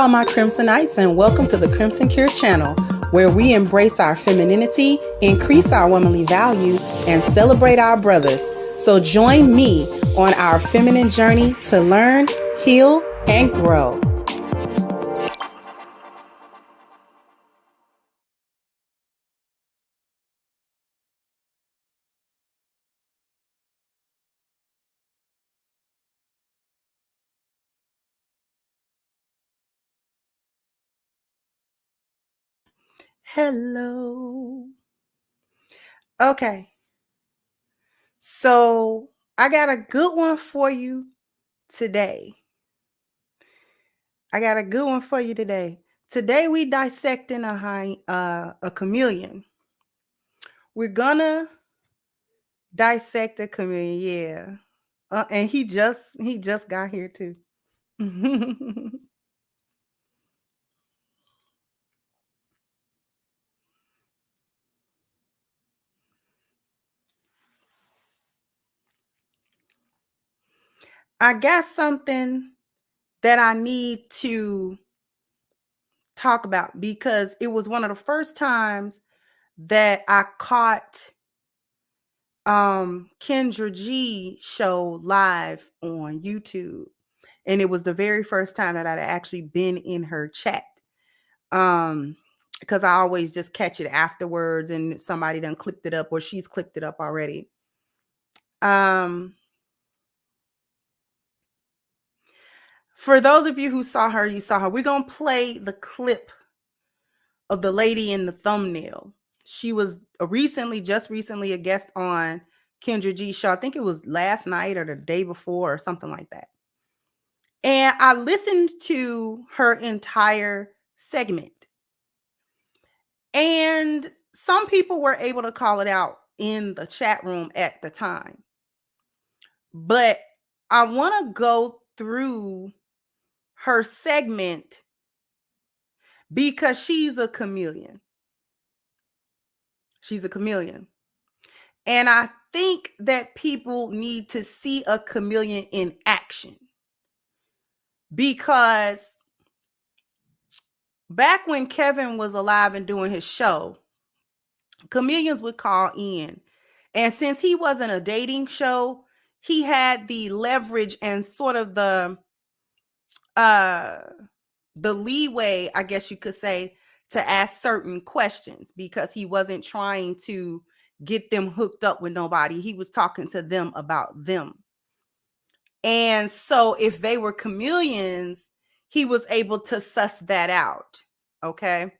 all my Crimsonites, and welcome to the Crimson Cure channel, where we embrace our femininity, increase our womanly value, and celebrate our brothers. So join me on our feminine journey to learn, heal, and grow. Hello. Okay. So I got a good one for you today. Today we dissecting a chameleon. We're gonna dissect a chameleon. Yeah. And he just got here too. I got something that I need to talk about because it was one of the first times that I caught Kendra G show live on YouTube. And it was the very first time that I'd actually been in her chat. Because I always just catch it afterwards and somebody done clicked it up or she's clicked it up already. For those of you who saw her, you saw her. We're going to play the clip of the lady in the thumbnail. She was just recently a guest on Kendra G show. I think it was last night or the day before or something like that. And I listened to her entire segment. And some people were able to call it out in the chat room at the time. But I want to go through her segment because she's a chameleon. She's a chameleon. And I think that people need to see a chameleon in action. Because back when Kevin was alive and doing his show, chameleons would call in. And since he wasn't a dating show, he had the leverage and sort of the leeway, I guess you could say, to ask certain questions because he wasn't trying to get them hooked up with nobody. He was talking to them about them. And so if they were chameleons, he was able to suss that out. Okay.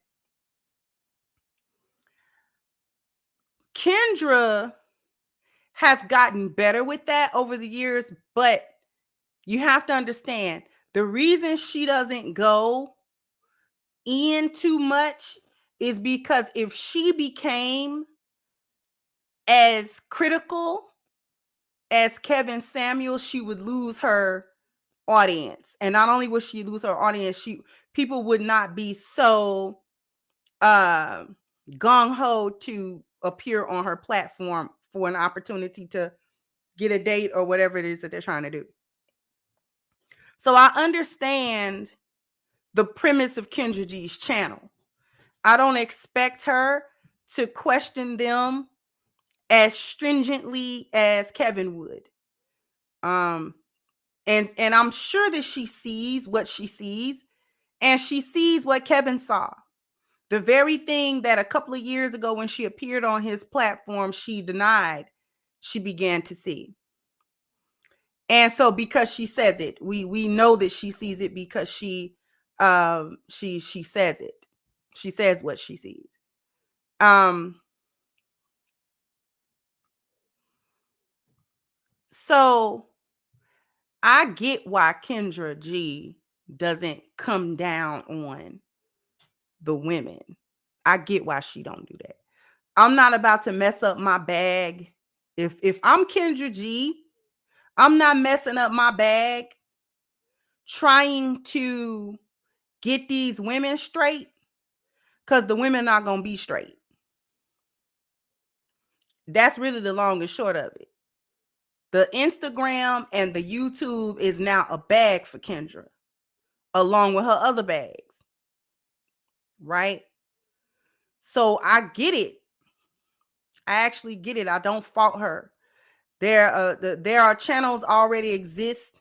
Kendra has gotten better with that over the years, but you have to understand the reason she doesn't go in too much is because if she became as critical as Kevin Samuel, she would lose her audience. And not only would she lose her audience, people would not be so gung-ho to appear on her platform for an opportunity to get a date or whatever it is that they're trying to do. So I understand the premise of Kendra G's channel. I don't expect her to question them as stringently as Kevin would. And I'm sure that she sees what she sees, and she sees what Kevin saw. The very thing that a couple of years ago when she appeared on his platform, she denied, she began to see. And so because she says it, we know that she sees it because she says it. She says what she sees. So I get why Kendra G doesn't come down on the women. I get why she don't do that. I'm not about to mess up my bag. If I'm Kendra G, I'm not messing up my bag trying to get these women straight because the women not going to be straight. That's really the long and short of it. The Instagram and the YouTube is now a bag for Kendra. along with her other bags, right? So I get it. I actually get it. I don't fault her. There are channels already exist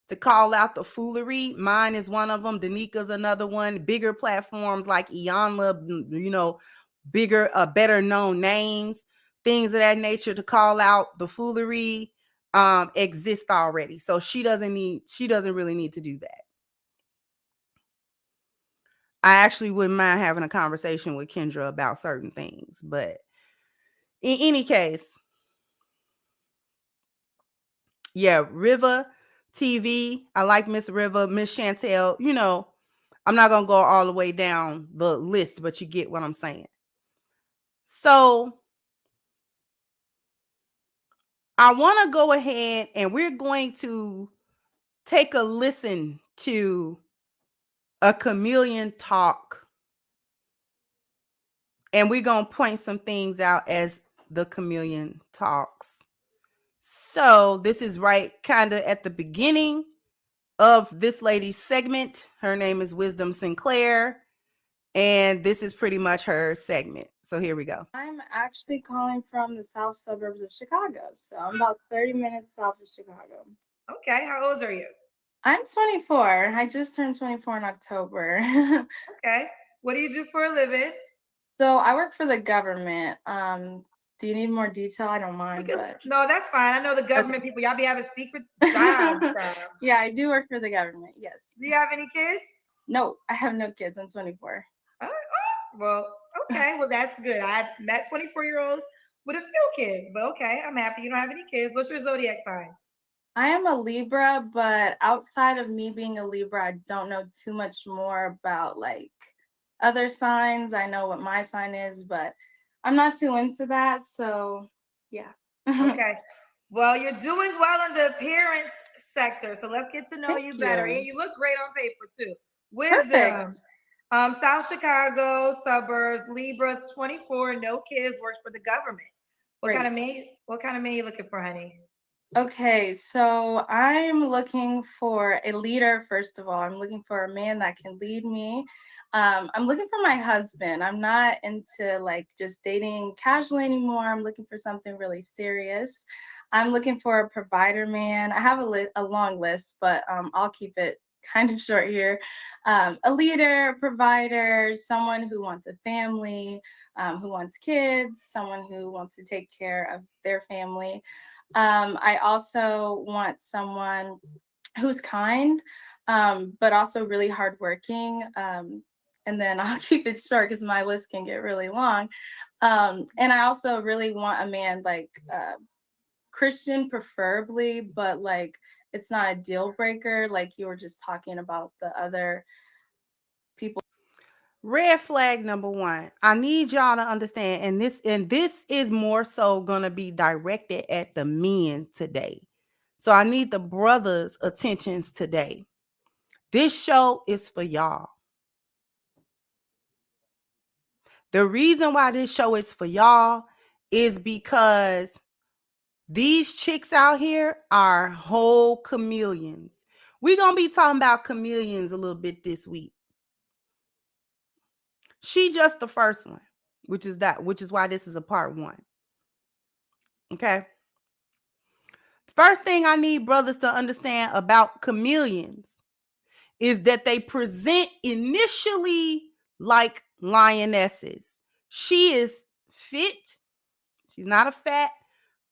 to call out the foolery. Mine is one of them. Danika's another one. Bigger platforms like Iyanla, bigger, better known names, things of that nature to call out the foolery exist already. So she doesn't really need to do that. I actually wouldn't mind having a conversation with Kendra about certain things, but in any case, yeah, Riva TV. I like Miss Riva, Miss Chantel. I'm not gonna go all the way down the list, but you get what I'm saying. So I want to go ahead and we're going to take a listen to a Chameleon talk, and we're gonna point some things out as the Chameleon talks. So this is right kind of at the beginning of this lady's segment. Her name is Wisdom Sinclair, and this is pretty much her segment. So here we go. I'm actually calling from the south suburbs of Chicago. So I'm about 30 minutes south of Chicago. Okay, how old are you? I'm 24. I just turned 24 in October. Okay. What do you do for a living? So I work for the government. Do you need more detail? I don't mind. No, that's fine. I know the government people, y'all be having secret jobs. Yeah, I do work for the government. Yes. Do you have any kids? No, I have no kids. I'm 24. Well, okay. Well, that's good. I met 24-year-olds with a few kids, but okay. I'm happy you don't have any kids. What's your zodiac sign? I am a Libra, but outside of me being a Libra, I don't know too much more about like other signs. I know what my sign is, but I'm not too into that. So, yeah. Okay. Well, you're doing well in the appearance sector, so let's get to know you better. And you look great on paper too. Wisdom. South Chicago, suburbs, Libra, 24, no kids, works for the government. What kind of man you looking for, honey? Okay, so I'm looking for a leader, first of all. I'm looking for a man that can lead me. I'm looking for my husband. I'm not into like just dating casually anymore. I'm looking for something really serious. I'm looking for a provider man. I have a long list, but I'll keep it kind of short here. A leader, provider, someone who wants a family, who wants kids, someone who wants to take care of their family. I also want someone who's kind, but also really hardworking. And then I'll keep it short because my list can get really long. And I also really want a man like Christian, preferably, but like it's not a deal breaker. Like you were just talking about the other people. Red flag number one. I need y'all to understand, and this is more so gonna be directed at the men today. So I need the brothers' attentions today. This show is for y'all. The reason why this show is for y'all is because these chicks out here are whole chameleons. We're gonna be talking about chameleons a little bit this week. She just the first one, which is why this is a part one. Okay. First thing I need brothers to understand about chameleons is that they present initially like lionesses. She is fit. She's not a fat,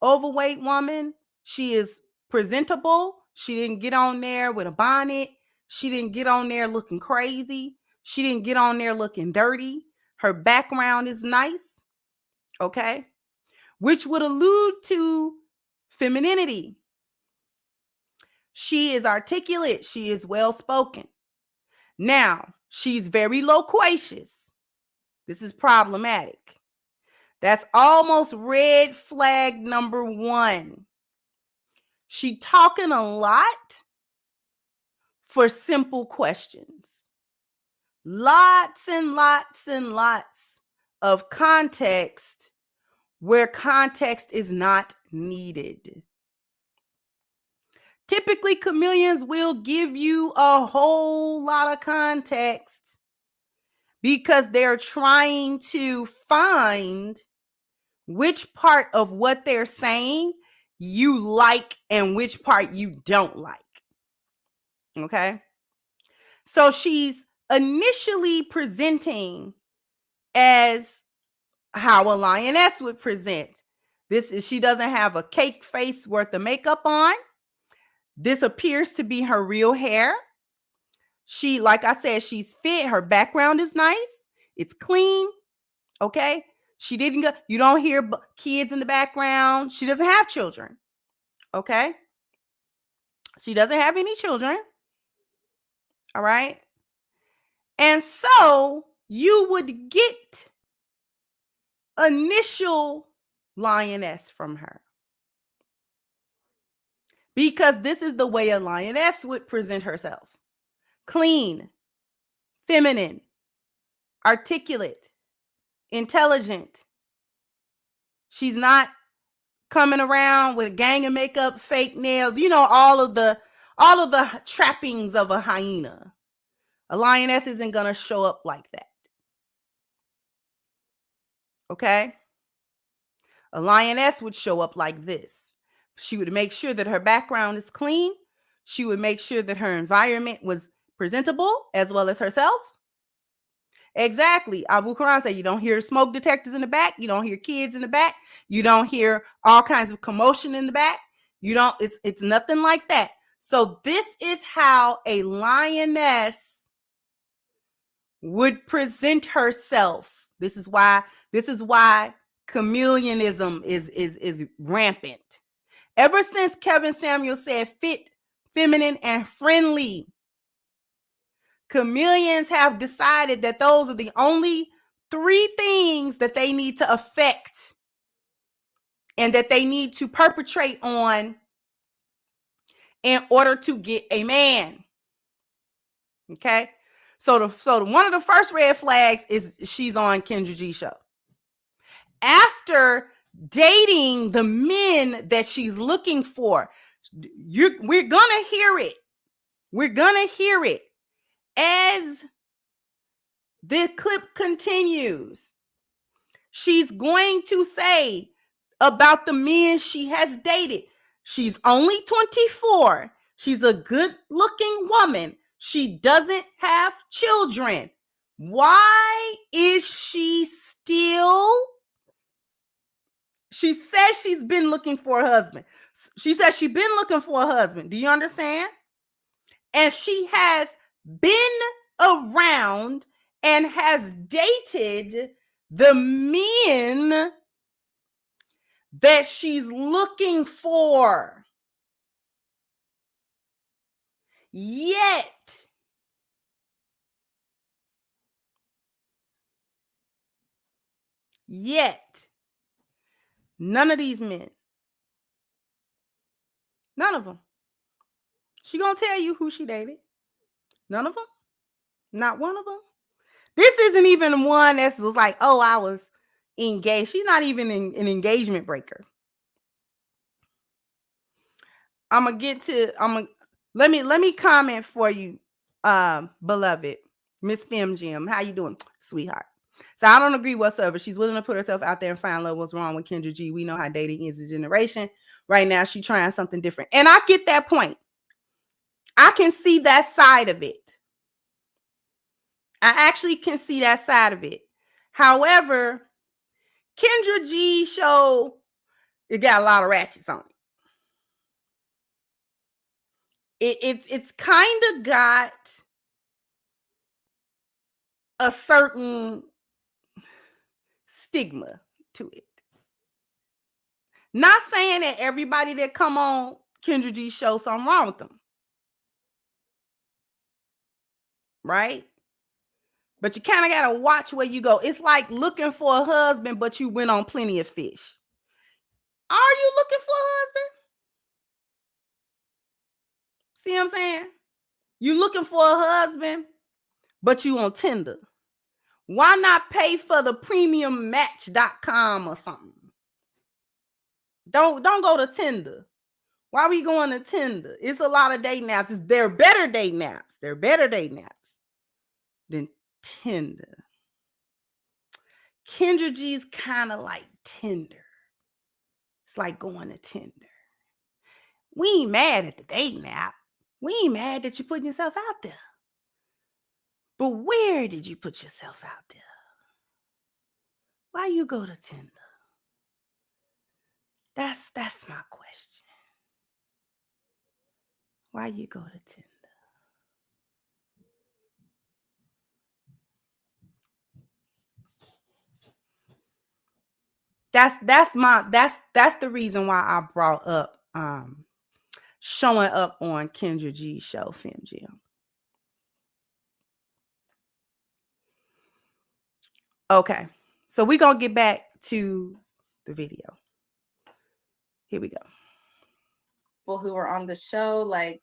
overweight woman. She is presentable. She didn't get on there with a bonnet. She didn't get on there looking crazy. She didn't get on there looking dirty. Her background is nice. Okay. Which would allude to femininity. She is articulate. She is well spoken. Now, she's very loquacious. This is problematic. That's almost red flag number one. She talking a lot for simple questions. Lots and lots and lots of context where context is not needed. Typically, chameleons will give you a whole lot of context because they're trying to find which part of what they're saying you like and which part you don't like. Okay? So she's initially presenting as how a lioness would present. She doesn't have a cake face worth of makeup on. This appears to be her real hair. She, like I said, she's fit. Her background is nice. It's clean. Okay. She didn't go, you don't hear kids in the background. She doesn't have children. Okay. She doesn't have any children. All right. And so you would get initial lioness from her, because this is the way a lioness would present herself: clean, feminine, articulate, intelligent. She's not coming around with a gang of makeup, fake nails, all of the trappings of a hyena. A lioness isn't going to show up like that. Okay? A lioness would show up like this. She would make sure that her background is clean. She would make sure that her environment was presentable as well as herself. Exactly. Abu Quran said you don't hear smoke detectors in the back. You don't hear kids in the back. You don't hear all kinds of commotion in the back. It's nothing like that. So this is how a lioness would present herself. This is why chameleonism is rampant. Ever since Kevin Samuel said fit, feminine, and friendly, chameleons have decided that those are the only 3 things that they need to affect and that they need to perpetrate on in order to get a man. Okay? So one of the first red flags is she's on Kendra G show. After dating the men that she's looking for, we're gonna hear it. We're gonna hear it as the clip continues. She's going to say about the men she has dated: she's only 24. She's a good-looking woman. She doesn't have children. Why is she still? She says she's been looking for a husband. She says she's been looking for a husband. Do you understand? And she has been around and has dated the men that she's looking for. Yet, none of these men, none of them. She gonna tell you who she dated. None of them. Not one of them. This isn't even one that was like, oh, I was engaged. She's not even an engagement breaker. Let me comment for you, beloved Miss Fem Jim. How you doing, sweetheart? So I don't agree whatsoever. She's willing to put herself out there and find love. What's wrong with Kendra G? We know how dating is a generation. Right now, she's trying something different. And I get that point. I can see that side of it. I actually can see that side of it. However, Kendra G show, it got a lot of ratchets on it. It's kind of got a certain stigma to it. Not saying that everybody that come on Kendra G show something wrong with them. Right? But you kind of got to watch where you go. It's like looking for a husband, but you went on Plenty of Fish. Are you looking for a husband? See what I'm saying? You looking for a husband, but you on Tinder. Why not pay for the premiummatch.com or something? Don't go to Tinder. Why we going to Tinder? It's a lot of dating apps. They're better dating apps. They're better dating apps than Tinder. Kendra G's kind of like Tinder. It's like going to Tinder. We ain't mad at the dating app. We ain't mad that you're putting yourself out there. But where did you put yourself out there? Why you go to Tinder? That's my question. Why you go to Tinder? That's the reason why I brought up showing up on Kendra G's show, FemGM. Okay, so we're gonna get back to the video. Here we go. People who are on the show, like,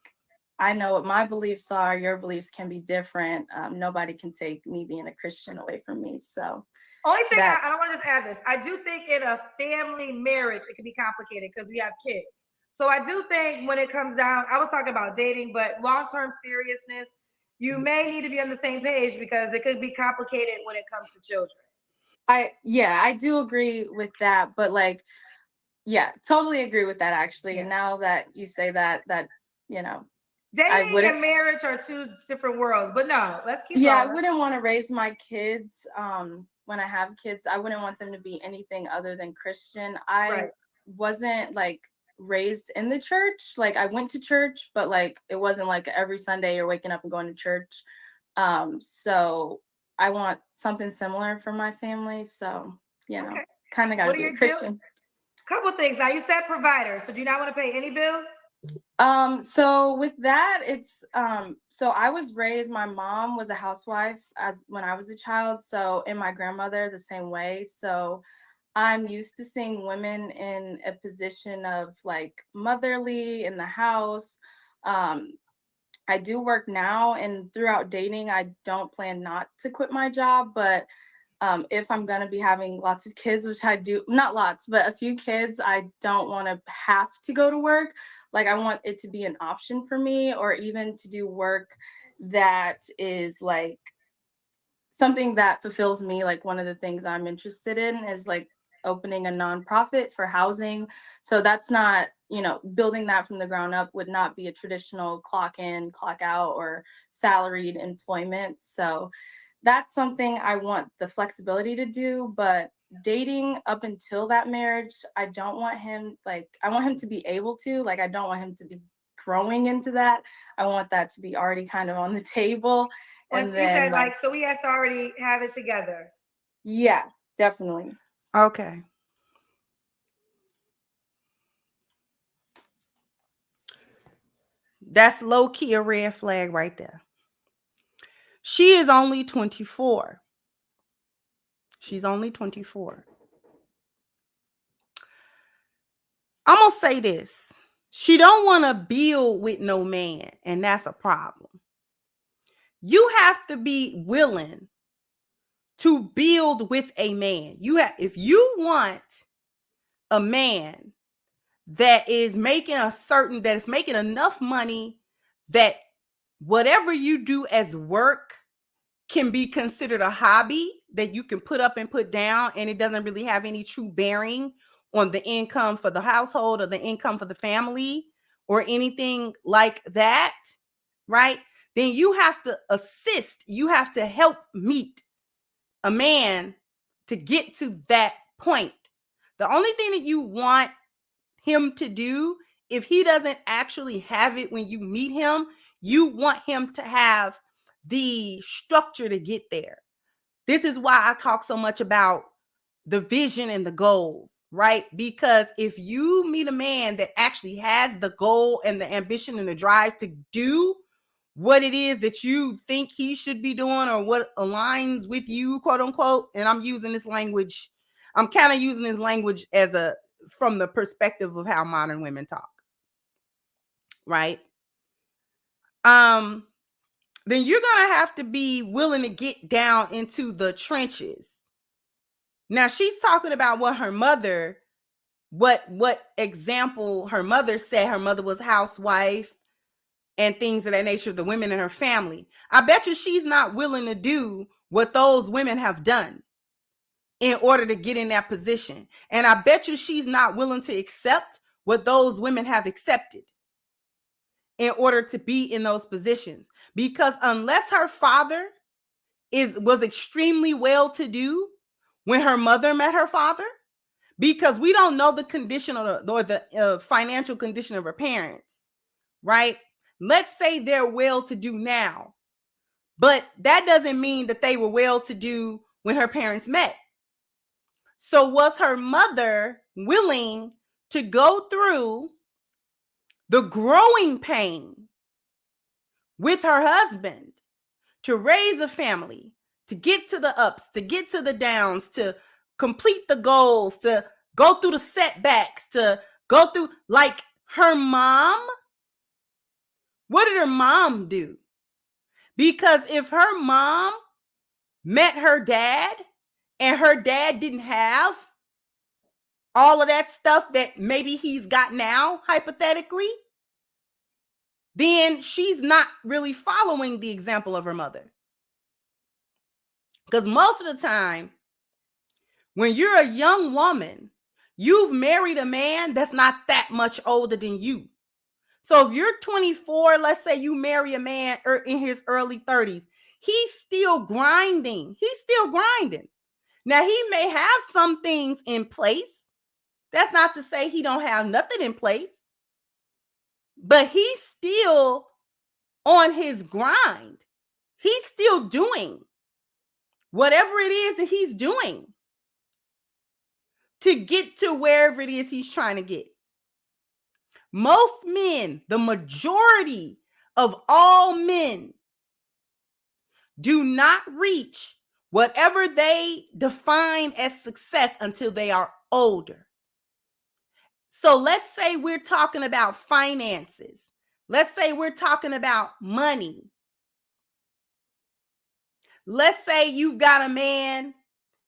I know what my beliefs are. Your beliefs can be different. Nobody can take me being a Christian away from me. So only thing I don't want to just add this. I do think in a family marriage, it can be complicated because we have kids. So I do think when it comes down, I was talking about dating, but long-term seriousness, you may need to be on the same page because it could be complicated when it comes to children. I do agree with that, but like, yeah, totally agree with that actually. Yeah. Now that you say that, you know, dating and marriage are two different worlds, but no, let's keep going. I wouldn't want to raise my kids. When I have kids, I wouldn't want them to be anything other than Christian. I wasn't like raised in the church. Like I went to church, but like it wasn't like every Sunday you're waking up and going to church. So I want something similar for my family. So, you know, kind of got to be a Christian. Couple things. Now you said provider. So do you not want to pay any bills? So with that, it's, so I was raised, my mom was a housewife when I was a child. So, and my grandmother the same way. So I'm used to seeing women in a position of like motherly in the house. I do work now, and throughout dating, I don't plan not to quit my job, but if I'm going to be having lots of kids, which I do, not lots, but a few kids, I don't want to have to go to work. Like I want it to be an option for me, or even to do work that is like something that fulfills me. Like one of the things I'm interested in is like opening a nonprofit for housing. So that's not, you know, building that from the ground up would not be a traditional clock in, clock out, or salaried employment. So that's something I want the flexibility to do, but dating up until that marriage, I don't want him, like, I want him to be able to, like, I don't want him to be growing into that. I want that to be already kind of on the table. And you said like, so we have to already have it together. Yeah, definitely. Okay. That's low key a red flag right there. She is only 24. She's only 24. I'm going to say this. She don't want to build with no man, and that's a problem. You have to be willing to build with a man. If you want a man that is making enough money that whatever you do as work can be considered a hobby that you can put up and put down, and it doesn't really have any true bearing on the income for the household or the income for the family or anything like that, right? Then you have to assist, you have to help meet a man to get to that point. The only thing that you want him to do, if he doesn't actually have it when you meet him, you want him to have the structure to get there. This is why I talk so much about the vision and the goals, right? Because if you meet a man that actually has the goal and the ambition and the drive to do what it is that you think he should be doing, or what aligns with you, quote unquote, and I'm using this language, I'm kind of using this language from the perspective of how modern women talk, right? Then you're going to have to be willing to get down into the trenches. Now, she's talking about what her mother what example her mother said. Her mother was a housewife and things of that nature, the women in her family. I bet you she's not willing to do what those women have done in order to get in that position. And I bet you she's not willing to accept what those women have accepted in order to be in those positions. Because unless her father was extremely well-to-do when her mother met her father, because we don't know the condition or the financial condition of her parents, right? Let's say they're well-to-do now, but that doesn't mean that they were well-to-do when her parents met. So was her mother willing to go through the growing pain with her husband to raise a family, to get to the ups, to get to the downs, to complete the goals, to go through the setbacks, to go through, like her mom? What did her mom do? Because if her mom met her dad and her dad didn't have all of that stuff that maybe he's got now, hypothetically, then she's not really following the example of her mother. Because most of the time, when you're a young woman, you've married a man that's not that much older than you. So if you're 24, let's say you marry a man in his early 30s, he's still grinding. He's still grinding. Now, he may have some things in place. That's not to say he don't have nothing in place, but he's still on his grind. He's still doing whatever it is that he's doing to get to wherever it is he's trying to get. Most men, the majority of all men, do not reach whatever they define as success until they are older. So let's say we're talking about finances. Let's say we're talking about money. Let's say you've got a man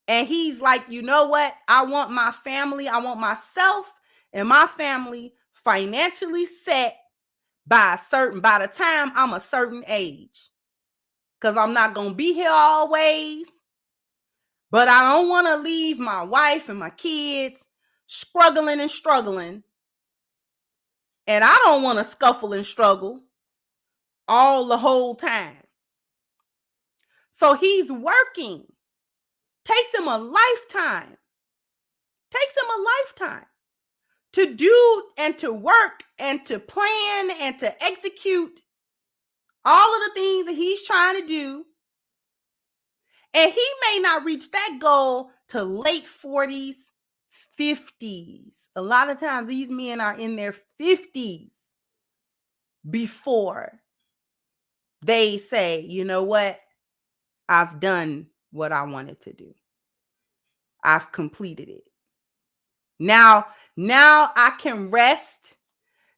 and he's like, you know what? I want my family, I want myself and my family financially set by the time I'm a certain age. Because I'm not going to be here always. But I don't want to leave my wife and my kids struggling. And I don't want to scuffle and struggle all the whole time. So he's working. Takes him a lifetime. To do and to work and to plan and to execute all of the things that he's trying to do. And he may not reach that goal till late 40s, 50s. A lot of times these men are in their 50s before they say, you know what? I've done what I wanted to do. I've completed it. Now I can rest.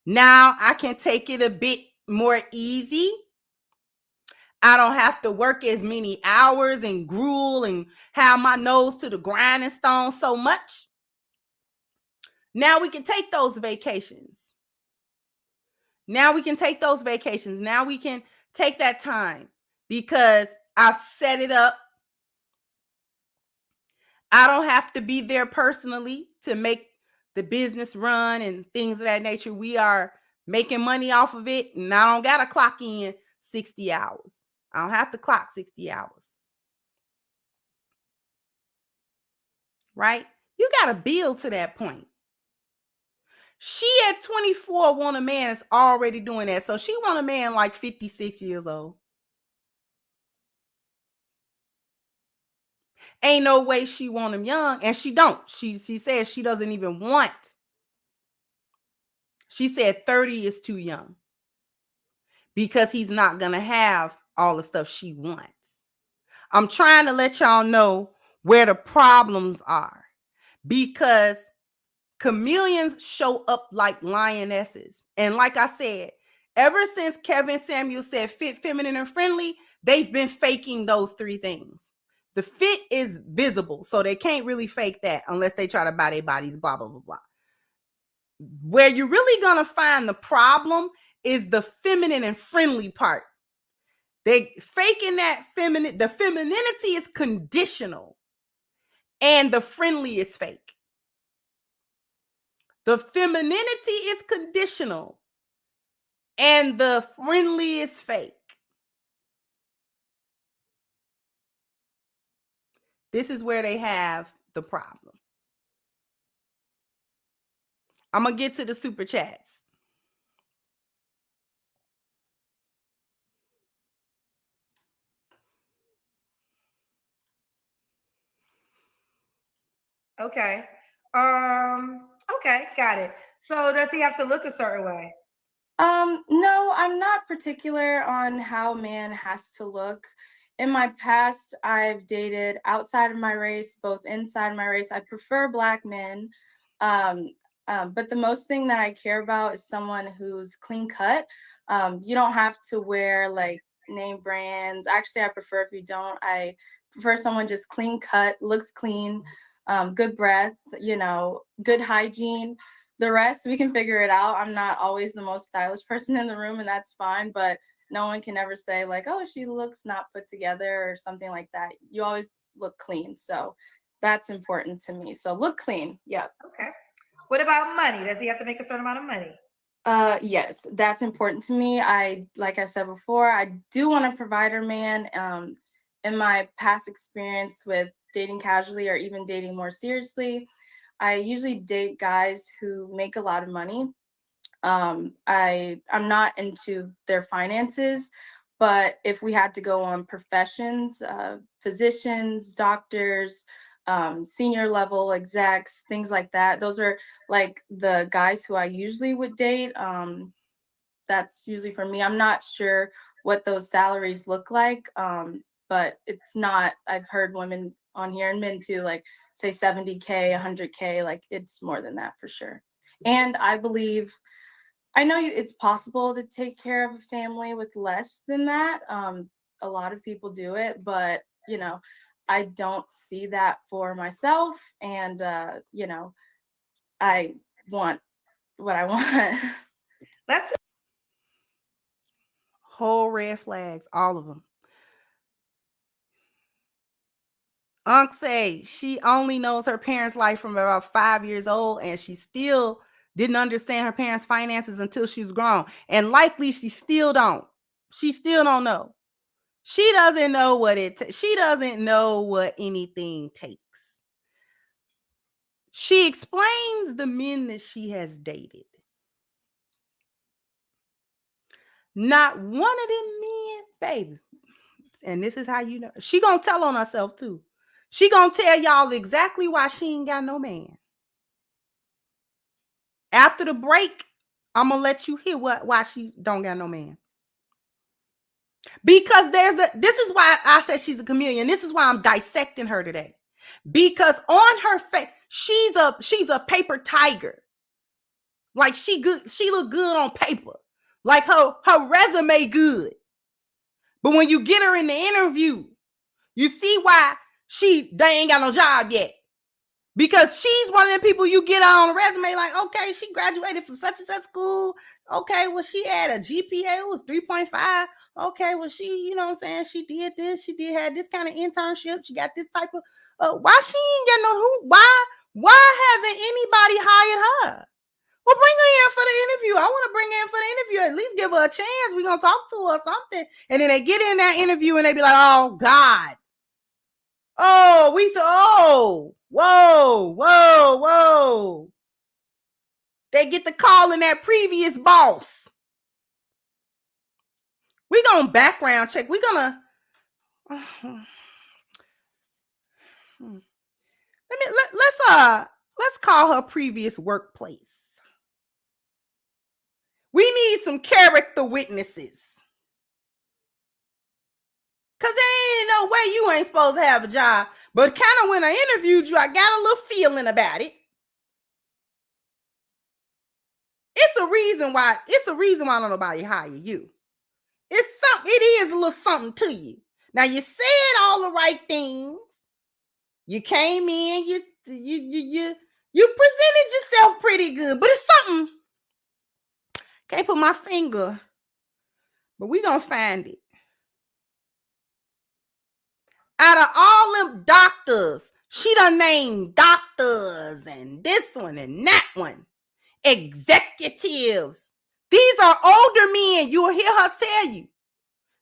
Now I can take it a bit more easy. I don't have to work as many hours and gruel and have my nose to the grinding stone so much. Now we can take those vacations. Now we can take that time because I've set it up. I don't have to be there personally to make the business run and things of that nature. We are making money off of it, and I don't got to clock in 60 hours. I don't have to clock 60 hours. Right? You got to build to that point. She at 24 want a man that's already doing that. So she want a man like 56 years old. Ain't no way she want him young. And she don't. She says she doesn't even want. She said 30 is too young. Because he's not going to have all the stuff she wants. I'm trying to let y'all know where the problems are. Because chameleons show up like lionesses. And like I said, ever since Kevin Samuel said fit, feminine, and friendly, they've been faking those three things. The fit is visible, so they can't really fake that unless they try to buy their bodies, blah, blah, blah, blah. Where you're really going to find the problem is the feminine and friendly part. They faking that feminine. The femininity is conditional and the friendly is fake. The femininity is conditional and the friendly is fake. This is where they have the problem. I'm going to get to the super chats. Okay. Okay, got it. So does he have to look a certain way? No, I'm not particular on how a man has to look. In my past, I've dated outside of my race, both inside my race. I prefer Black men. But the most thing that I care about is someone who's clean cut. You don't have to wear like name brands. Actually, I prefer if you don't. I prefer someone just clean cut, looks clean, good breath, good hygiene. The rest, we can figure it out. I'm not always the most stylish person in the room, and that's fine. But no one can ever say like, oh, she looks not put together or something like that. You always look clean. So that's important to me. So look clean. Yeah. Okay. What about money? Does he have to make a certain amount of money? Yes, that's important to me. Like I said before, I do want a provider man. In my past experience with dating casually or even dating more seriously, I usually date guys who make a lot of money. I'm not into their finances, but if we had to go on professions, physicians, doctors, senior level execs, things like that, those are like the guys who I usually would date. That's usually for me. I'm not sure what those salaries look like, but it's not, I've heard women on here and men too, like say 70K, 100K, like it's more than that for sure. And I believe, I know it's possible to take care of a family with less than that. A lot of people do it, but I don't see that for myself. And I want what I want. That's Whole red flags, all of them. Unc say she only knows her parents' life from about 5 years old, and she still didn't understand her parents' finances until she was grown. And likely she still don't. She still don't know. She doesn't know what she doesn't know what anything takes. She explains the men that she has dated. Not one of them men, baby. And this is how you know. She gonna tell on herself too. She gonna tell y'all exactly why she ain't got no man. After the break, I'm gonna let you hear why she don't got no man. Because this is why I said she's a chameleon. This is why I'm dissecting her today. Because on her face, she's a paper tiger. Like she look good on paper. Like her resume good. But when you get her in the interview, you see why they ain't got no job yet. Because she's one of the people you get on a resume like, okay, she graduated from such and such school. Okay, well, she had a GPA, it was 3.5. Okay, well, she, you know what I'm saying? She did this. She had this kind of internship. She got this type of, why she ain't got why hasn't anybody hired her? Well, bring her in for the interview. I want to bring her in for the interview. At least give her a chance. We're going to talk to her or something. And then they get in that interview and they be like, oh, God. Oh, whoa. They get the call in that previous boss. We're going to background check. We're going to... Let's call her previous workplace. We need some character witnesses. Because there ain't no way you ain't supposed to have a job. But kind of when I interviewed you, I got a little feeling about it. It's a reason why don't nobody hire you. It is a little something to you. Now you said all the right things. You came in, You presented yourself pretty good, but it's something. Can't put my finger, but we gonna find it. Out of all them doctors, she done named doctors and this one and that one. Executives. These are older men. You will hear her tell you.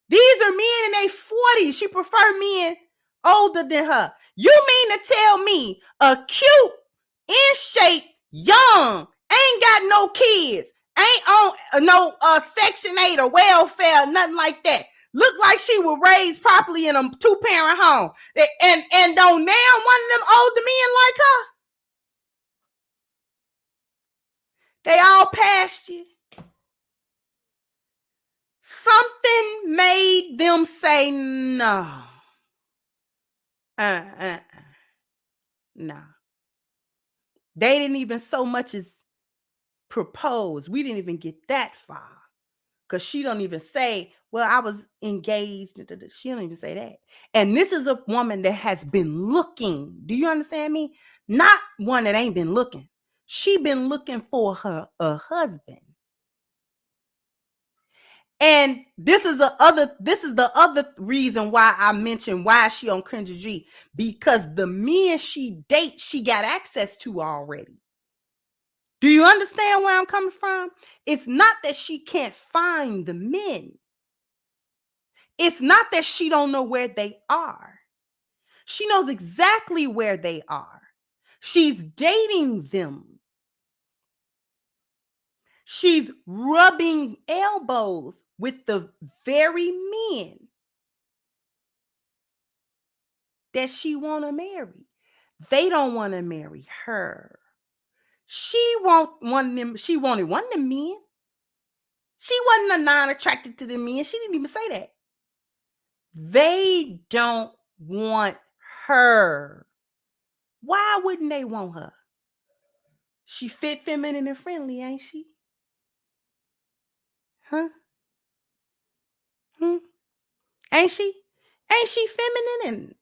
These are men in their 40s. She prefer men older than her. You mean to tell me a cute, in shape, young, ain't got no kids, ain't on no Section 8 or welfare, nothing like that. Look like she was raised properly in a 2-parent home. And don't now one of them older men like her? They all past you. Something made them say no. No. They didn't even so much as propose. We didn't even get that far. Because she don't even say, well, I was engaged. She don't even say that. And this is a woman that has been looking. Do you understand me? Not one that ain't been looking. She been looking for a husband. And this is the other reason why I mentioned why she on Kendra G, because the men she dates, she got access to already. Do you understand where I'm coming from? It's not that she can't find the men. It's not that she don't know where they are. She knows exactly where they are. She's dating them. She's rubbing elbows with the very men that she want to marry. They don't want to marry her. She wanted one of them men. She wasn't a non-attracted to the men. She didn't even say that. They don't want her. Why wouldn't they want her? She fit, feminine, and friendly, ain't she? Huh? Ain't she? Ain't she feminine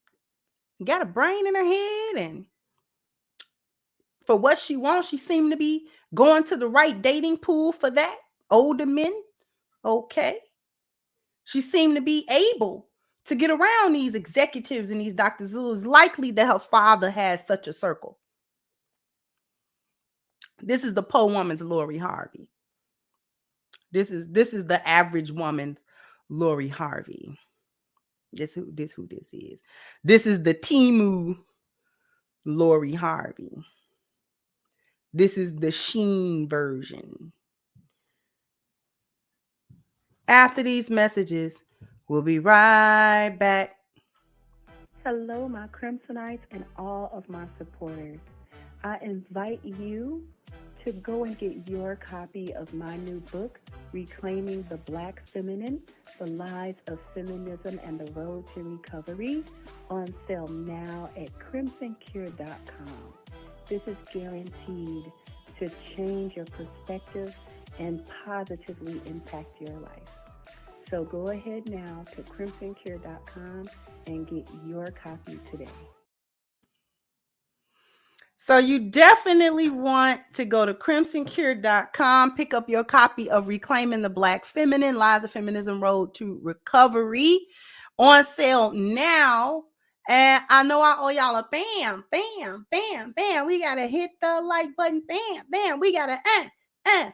and got a brain in her head? And for what she wants, she seemed to be going to the right dating pool for that. Older men. Okay. She seemed to be able to get around these executives and these doctors. It was likely that her father had such a circle. This is the poor woman's Lori Harvey. This is the average woman's Lori Harvey. This who this is. This is the Temu Lori Harvey. This is the Sheen version. After these messages, we'll be right back. Hello, my Crimsonites and all of my supporters. I invite you to go and get your copy of my new book, Reclaiming the Black Feminine, The Lies of Feminism and the Road to Recovery, on sale now at crimsoncure.com. This is guaranteed to change your perspective and positively impact your life. So go ahead now to crimsoncure.com and get your copy today. So you definitely want to go to crimsoncure.com, pick up your copy of Reclaiming the Black Feminine, Lies of Feminism, Road to Recovery, on sale now. And I know I owe y'all a bam, bam, bam, bam. We got to hit the like button, bam, bam. We got to,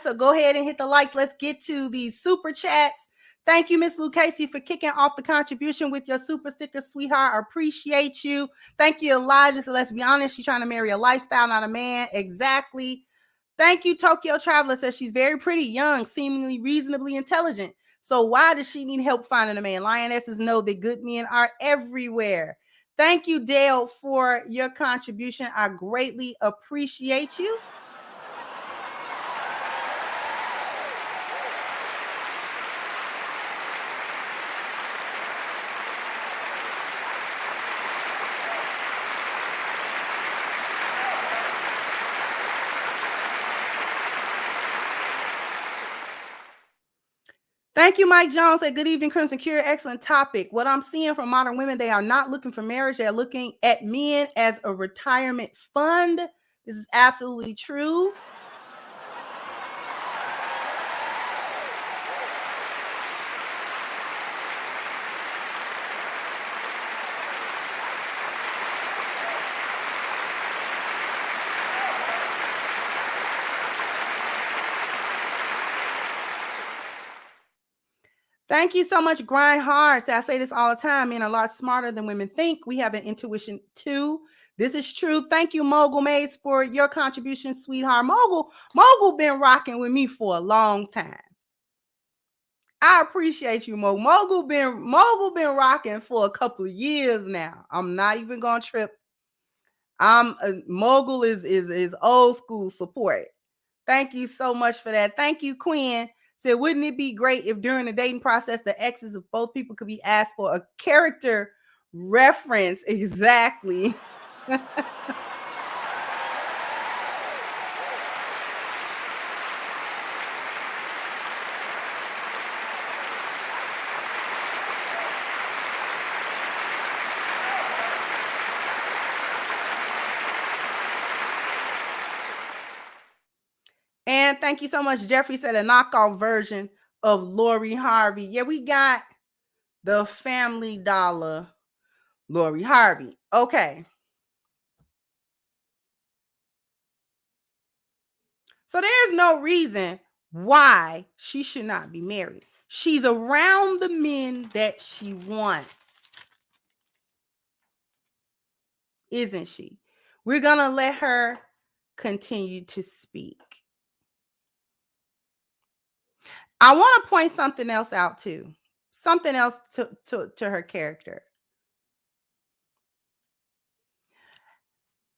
So go ahead and hit the likes. Let's get to these super chats. Thank you, Miss Lou Casey, for kicking off the contribution with your super sticker, sweetheart. I appreciate you. Thank you, Elijah. So let's be honest, she's trying to marry a lifestyle, not a man. Exactly. Thank you, Tokyo Traveler. Says she's very pretty, young, seemingly reasonably intelligent. So why does she need help finding a man? Lionesses know that good men are everywhere. Thank you, Dale, for your contribution. I greatly appreciate you. Thank you, Mike Jones. Said, good evening, Crimson Cure. Excellent topic. What I'm seeing from modern women, they are not looking for marriage. They're looking at men as a retirement fund. This is absolutely true. Thank you so much, Grind Hard. I say this all the time. Men are a lot smarter than women think. We have an intuition too. This is true. Thank you, Mogul Maze, for your contribution, sweetheart. Mogul been rocking with me for a long time. I appreciate you, Mogul. Mogul been rocking for a couple of years now. I'm not even gonna trip. Mogul is old school support. Thank you so much for that. Thank you, Quinn. Said, wouldn't it be great if during the dating process, the exes of both people could be asked for a character reference? Exactly. And thank you so much. Jeffrey said a knockoff version of Lori Harvey. Yeah, we got the Family Dollar Lori Harvey. Okay. So there's no reason why she should not be married. She's around the men that she wants. Isn't she? We're going to let her continue to speak. I want to point something else out too. Something else to her character.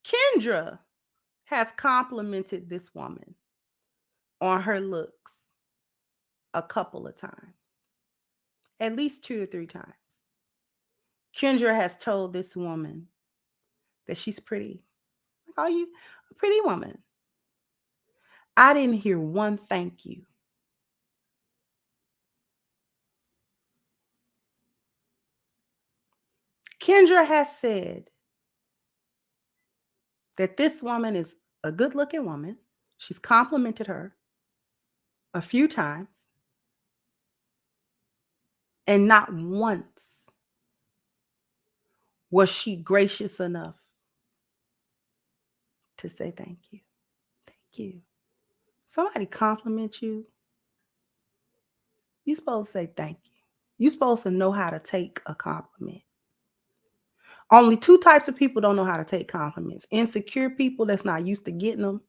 Kendra has complimented this woman on her looks a couple of times. At least 2 or 3 times. Kendra has told this woman that she's pretty. Like, are you a pretty woman? I didn't hear one thank you. Kendra has said that this woman is a good-looking woman. She's complimented her a few times. And not once was she gracious enough to say thank you. Thank you. Somebody compliment you, you're supposed to say thank you. You're supposed to know how to take a compliment. Only 2 types of people don't know how to take compliments. Insecure people that's not used to getting them,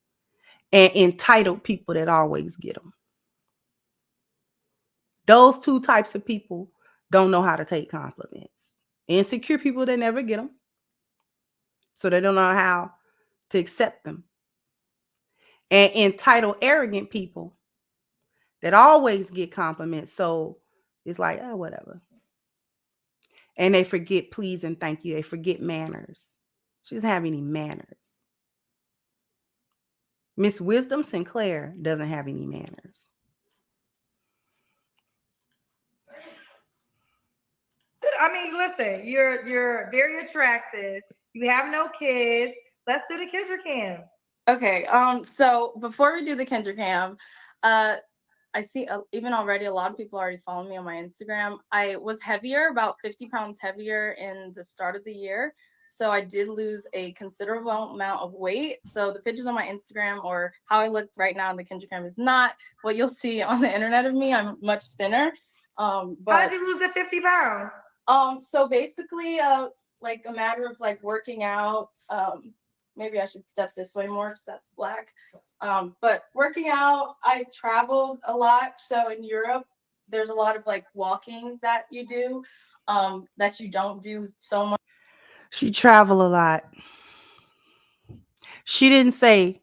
and entitled people that always get them. Those 2 types of people don't know how to take compliments. Insecure people that never get them, so they don't know how to accept them. And entitled, arrogant people that always get compliments, so it's like, oh, whatever. And they forget please and thank you. They forget manners. She doesn't have any manners. Miss Wisdom Sinclair doesn't have any manners. I mean, listen, you're very attractive. You have no kids. Let's do the Kendra Cam. Okay. So before we do the Kendra Cam, I see even already a lot of people already follow me on my Instagram. I was heavier, about 50 pounds heavier in the start of the year. So I did lose a considerable amount of weight. So the pictures on my Instagram or how I look right now in the Kendra Cam is not what you'll see on the internet of me. I'm much thinner. But how did you lose the 50 pounds? So basically, like a matter of like working out. Maybe I should step this way more because that's black. But working out, I traveled a lot. So in Europe, there's a lot of like walking that you do that you don't do so much. She traveled a lot. She didn't say,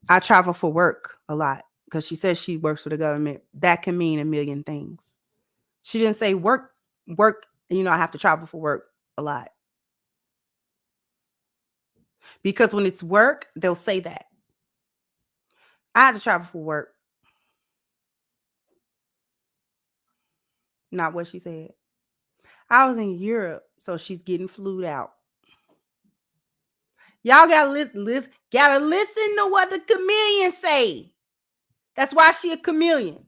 I travel for work a lot, because she says she works for the government. That can mean a million things. She didn't say work, I have to travel for work a lot. Because when it's work, they'll say that. I had to travel for work. Not what she said. I was in Europe, so she's getting flued out. Y'all gotta listen to what the chameleon say. That's why she a chameleon.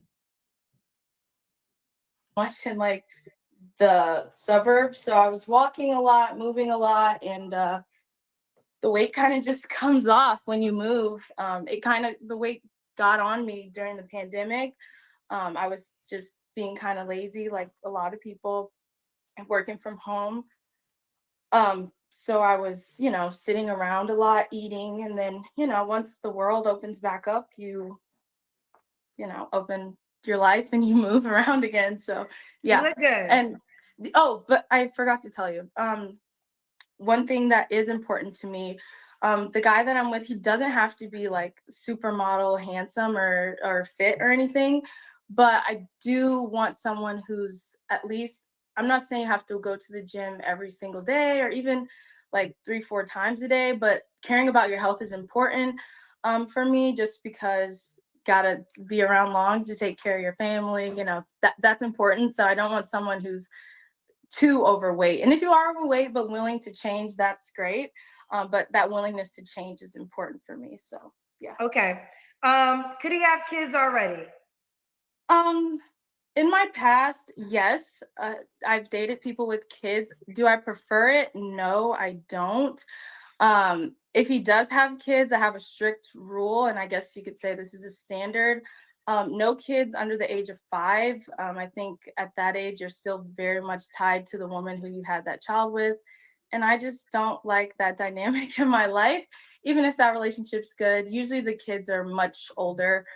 Watching like the suburbs, so I was walking a lot, moving a lot, and the weight kind of just comes off when you move. The weight got on me during the pandemic. I was just being kind of lazy, like a lot of people, and working from home. So I was, sitting around a lot, eating, and then, once the world opens back up, you open your life and you move around again. So yeah. You look good. And but I forgot to tell you. One thing that is important to me, the guy that I'm with, he doesn't have to be like supermodel, handsome, or fit or anything, but I do want someone who's at least, I'm not saying you have to go to the gym every single day or even like 3-4 times a day, but caring about your health is important for me, just because gotta be around long to take care of your family, that's important. So I don't want someone who's too overweight. And if you are overweight but willing to change, that's great. But that willingness to change is important for me. So yeah. Okay. Could he have kids already? In my past, yes. I've dated people with kids. Do I prefer it? No, I don't. If he does have kids, I have a strict rule, and I guess you could say this is a standard. No kids under the age of 5. I think at that age, you're still very much tied to the woman who you had that child with. And I just don't like that dynamic in my life, even if that relationship's good. Usually the kids are much older.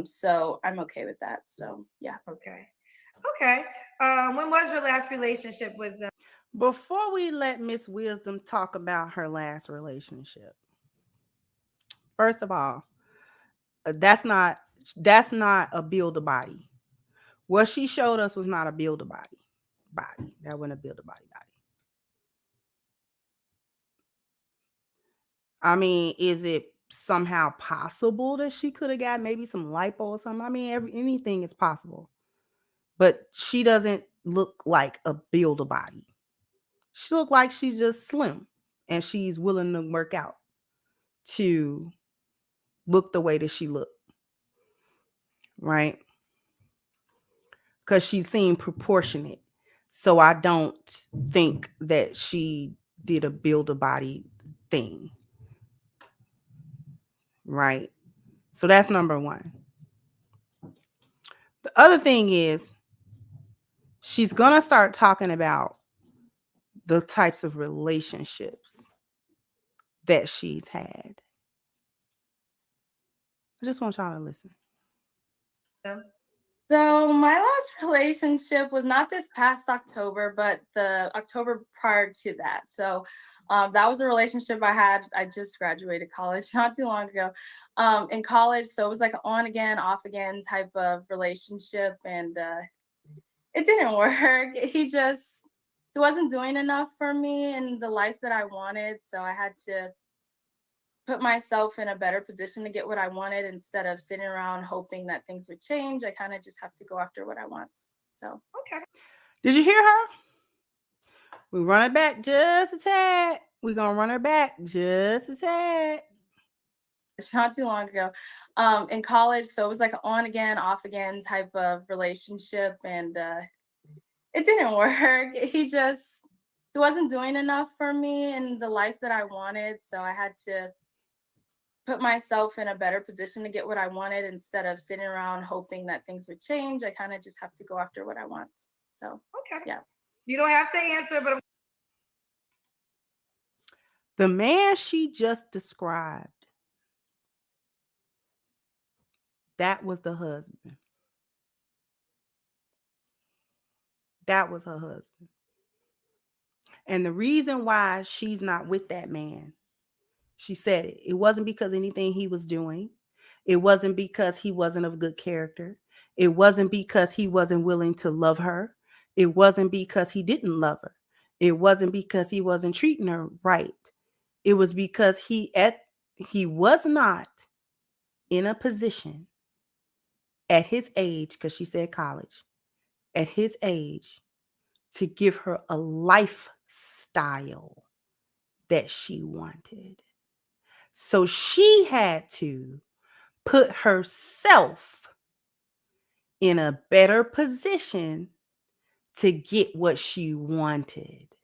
So I'm okay with that. So yeah. Okay. When was your last relationship with them? Before we let Miss Wisdom talk about her last relationship, first of all, that's not a build a body. What she showed us was not a build a body. That wasn't a build a body. I mean, is it somehow possible that she could have got maybe some lipo or something? I mean, anything is possible. But she doesn't look like a build a body. She look like she's just slim and she's willing to work out to look the way that she looked. Right? Because she seemed proportionate. So I don't think that she did a build a body thing. Right? So that's number one. The other thing is, she's going to start talking about the types of relationships that she's had. I just want y'all to listen. So my last relationship was not this past October, but the October prior to that. So that was a relationship I had. I just graduated college not too long ago in college. So it was like an on again, off again type of relationship. And it didn't work. He wasn't doing enough for me in the life that I wanted. So I had to put myself in a better position to get what I wanted instead of sitting around hoping that things would change. I kind of just have to go after what I want. So okay. Did you hear her? We run it back just a tad. We're gonna run her back just a tad. Not too long ago in college. So it was like an on again, off again type of relationship. And it didn't work. He wasn't doing enough for me in the life that I wanted. So I had to put myself in a better position to get what I wanted instead of sitting around hoping that things would change. I kind of just have to go after what I want. So okay. Yeah. You don't have to answer, but the man she just described, that was the husband. That was her husband. And the reason why she's not with that man, she said it. It wasn't because anything he was doing. It wasn't because he wasn't of good character. It wasn't because he wasn't willing to love her. It wasn't because he didn't love her. It wasn't because he wasn't treating her right. It was because he was not in a position at his age, because she said college, at his age to give her a lifestyle that she wanted. So she had to put herself in a better position to get what she wanted.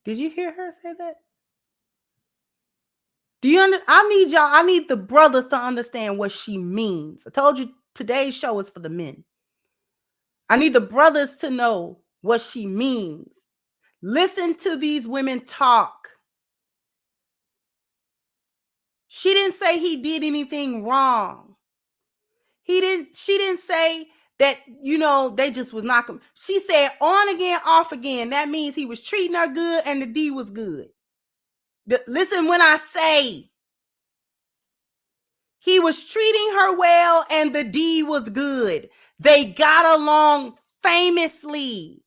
Did you hear her say that? Do you I need the brothers to understand what she means. I told you today's show is for the men. I need the brothers to know what she means. Listen to these women talk. She didn't say he did anything wrong. She didn't say that, they just was not. She said on again, off again. That means he was treating her good and the D was good. Listen when I say he was treating her well and the D was good. They got along famously.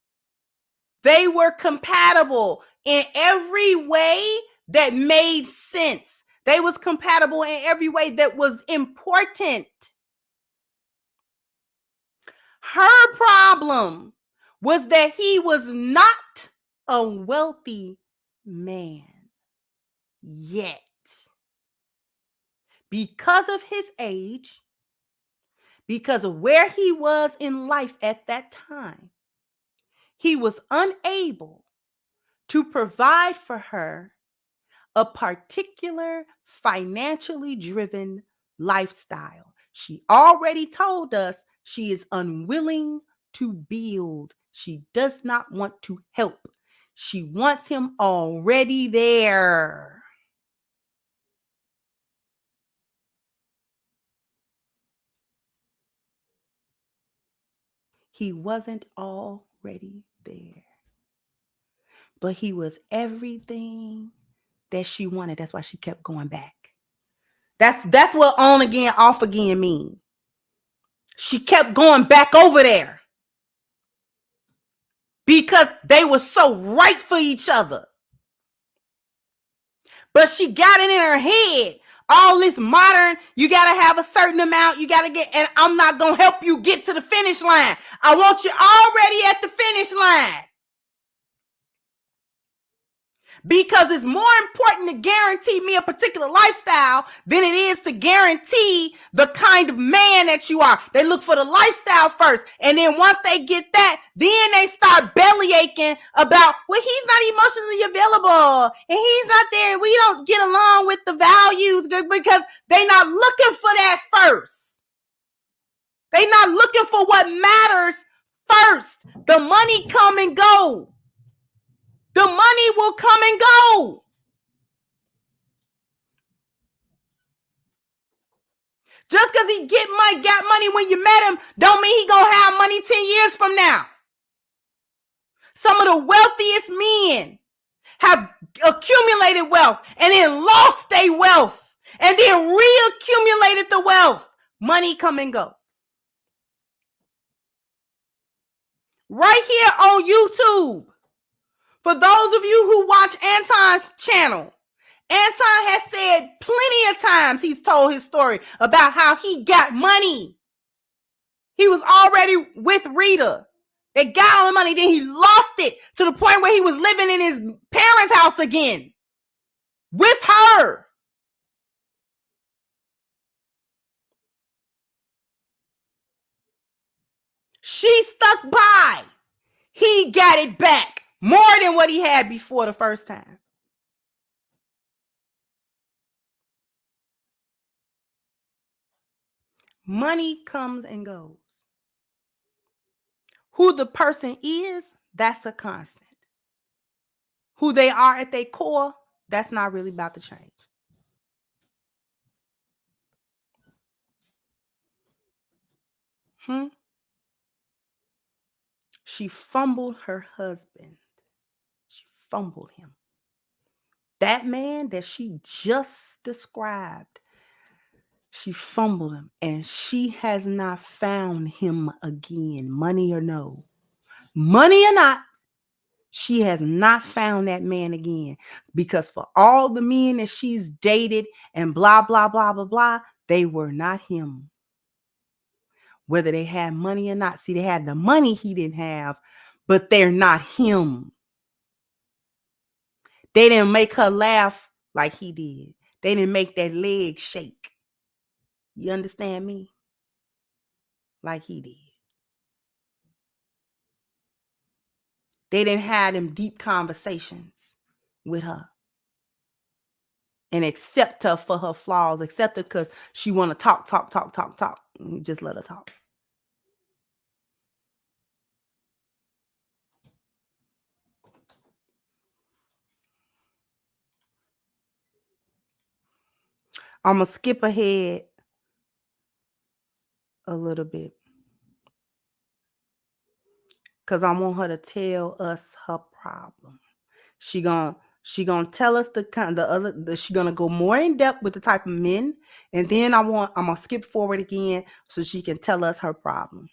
They were compatible in every way that made sense. They was compatible in every way that was important. Her problem was that he was not a wealthy man yet. Because of his age, because of where he was in life at that time, he was unable to provide for her a particular financially driven lifestyle. She already told us she is unwilling to build. She does not want to help. She wants him already there. He wasn't already there, but he was everything that she wanted. That's why she kept going back. That's what on again, off again mean. She kept going back over there because they were so right for each other. But she got it in her head. All this modern, you got to have a certain amount. You got to get, and I'm not going to help you get to the finish line. I want you already at the finish line. Because it's more important to guarantee me a particular lifestyle than it is to guarantee the kind of man that you are. They look for the lifestyle first. And then once they get that, then they start belly aching about, well, he's not emotionally available and he's not there. We don't get along with the values because they're not looking for that first. They're not looking for what matters first. The money come and go. The money will come and go. Just because he got money when you met him, don't mean he gonna have money 10 years from now. Some of the wealthiest men have accumulated wealth and then lost their wealth and then reaccumulated the wealth. Money come and go. Right here on YouTube. For those of you who watch Anton's channel, Anton has said plenty of times he's told his story about how he got money. He was already with Rita. They got all the money, then he lost it to the point where he was living in his parents' house again with her. She stuck by. He got it back more than what he had before the first time. Money comes and goes. Who the person is, that's a constant. Who they are at their core, that's not really about to change. She fumbled her husband. She fumbled him. That man that she just described, she fumbled him, and she has not found him again, money or no. Money or not, she has not found that man again, because for all the men that she's dated and blah, blah, blah, blah, blah, they were not him. whether they had money or not. See, they had the money he didn't have, but they're not him. They didn't make her laugh like he did. They didn't make that leg shake. You understand me? Like he did. They didn't have them deep conversations with her. And accept her for her flaws. Accept her because she want to talk. And you just let her talk. I'm going to skip ahead a little bit. Because I want her to tell us her problem. She gonna tell us she gonna go more in depth with the type of men. And then I'm gonna skip forward again so she can tell us her problem.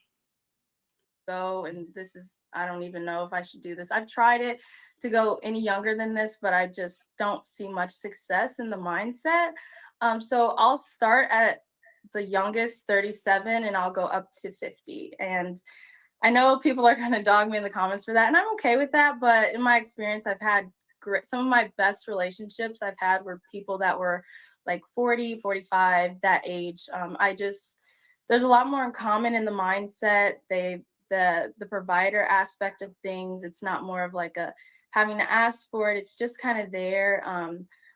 And this is, I don't even know if I should do this. I've tried it to go any younger than this, but I just don't see much success in the mindset. So I'll start at the youngest, 37, and I'll go up to 50. And I know people are going to dog me in the comments for that, and I'm okay with that. But in my experience, I've had some of my best relationships I've had were people that were like 40, 45, that age. There's a lot more in common in the mindset. The provider aspect of things, it's not more of like a having to ask for it. It's just kind of there.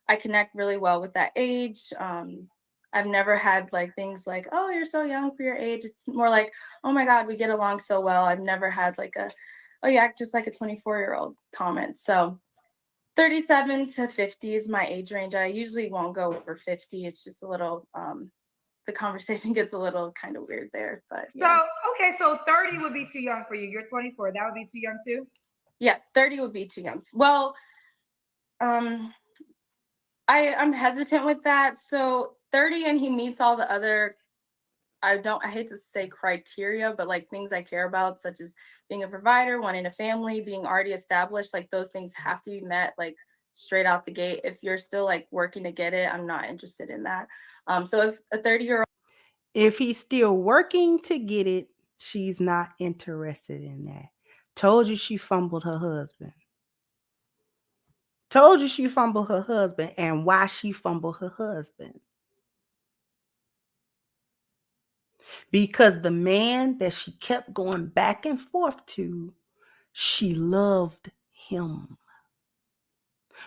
I connect really well with that age. I've never had like things like, oh, you're so young for your age. It's more like, oh my God, we get along so well. I've never had like oh, you act just like a 24-year-old comment. So 37 to 50 is my age range. I usually won't go over 50. It's just a little, the conversation gets a little kind of weird there, but yeah. So 30 would be too young for you. You're 24. That would be too young too? Yeah, 30 would be too young. Well, I'm hesitant with that. So 30 and he meets all the other, I hate to say criteria, but like things I care about, such as being a provider, wanting a family, being already established, like those things have to be met like straight out the gate. If you're still like working to get it, I'm not interested in that. So if a 30-year-old, if he's still working to get it, she's not interested in that. Told you she fumbled her husband. Told you she fumbled her husband. And why she fumbled her husband? Because the man that she kept going back and forth to, she loved him.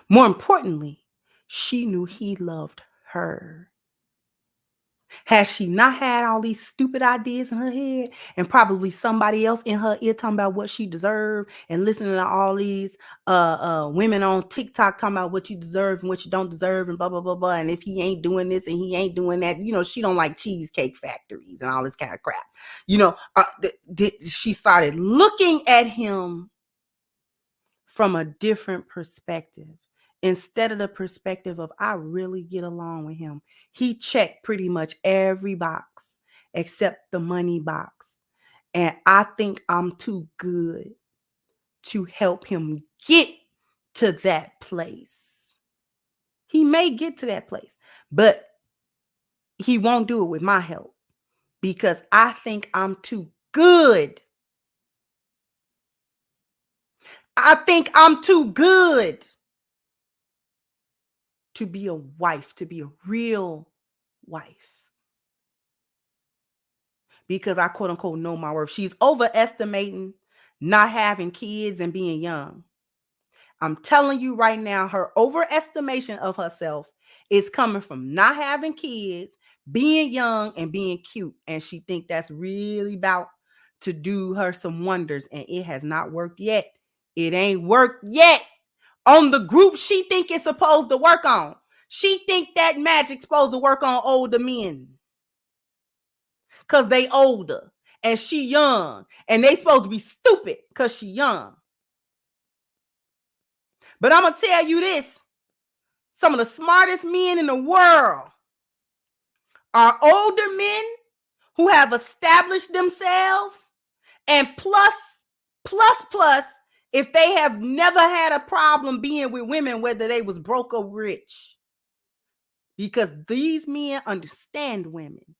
More importantly, she knew he loved her. Has she not had all these stupid ideas in her head and probably somebody else in her ear talking about what she deserved and listening to all these women on TikTok talking about what you deserve and what you don't deserve and blah, blah, blah, blah. And if he ain't doing this and he ain't doing that, she don't like cheesecake factories and all this kind of crap. She started looking at him from a different perspective. Instead of the perspective of, I really get along with him. He checked pretty much every box except the money box. And I think I'm too good to help him get to that place. He may get to that place, but he won't do it with my help because I think I'm too good. I think I'm too good to be a wife, to be a real wife. Because I quote unquote know my worth. She's overestimating not having kids and being young. I'm telling you right now, her overestimation of herself is coming from not having kids, being young, and being cute. And she think that's really about to do her some wonders. And it has not worked yet. It ain't worked yet. On the group she think it's supposed to work on. She think that magic's supposed to work on older men. Because they older. And she young. And they supposed to be stupid because she young. But I'm going to tell you this. Some of the smartest men in the world are older men who have established themselves. And plus, if they have never had a problem being with women, whether they was broke or rich. Because these men understand women.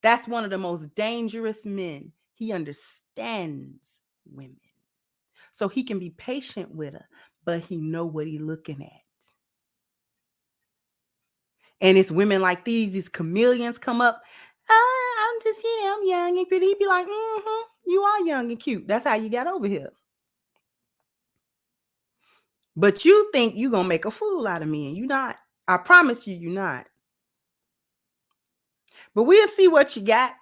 That's one of the most dangerous men. He understands women. So he can be patient with her, but he know what he looking at. And it's women like these chameleons come up. I'm just, I'm young and pretty. He'd be like, you are young and cute. That's how you got over here. But you think you're going to make a fool out of me, and you're not. I promise you, you're not. But we'll see what you got.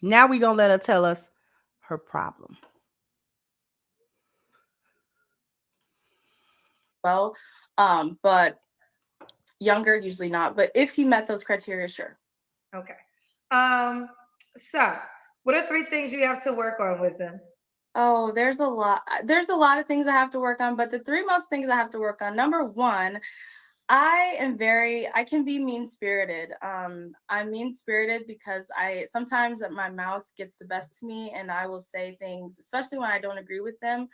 Now we're going to let her tell us her problem. Well, but younger, usually not. But if he met those criteria, sure. Okay. So what are 3 things you have to work on, Wisdom? Oh, there's a lot. There's a lot of things I have to work on, but the 3 most things I have to work on. Number 1, I can be mean-spirited. I'm mean-spirited because sometimes my mouth gets the best of me, and I will say things, especially when I don't agree with them.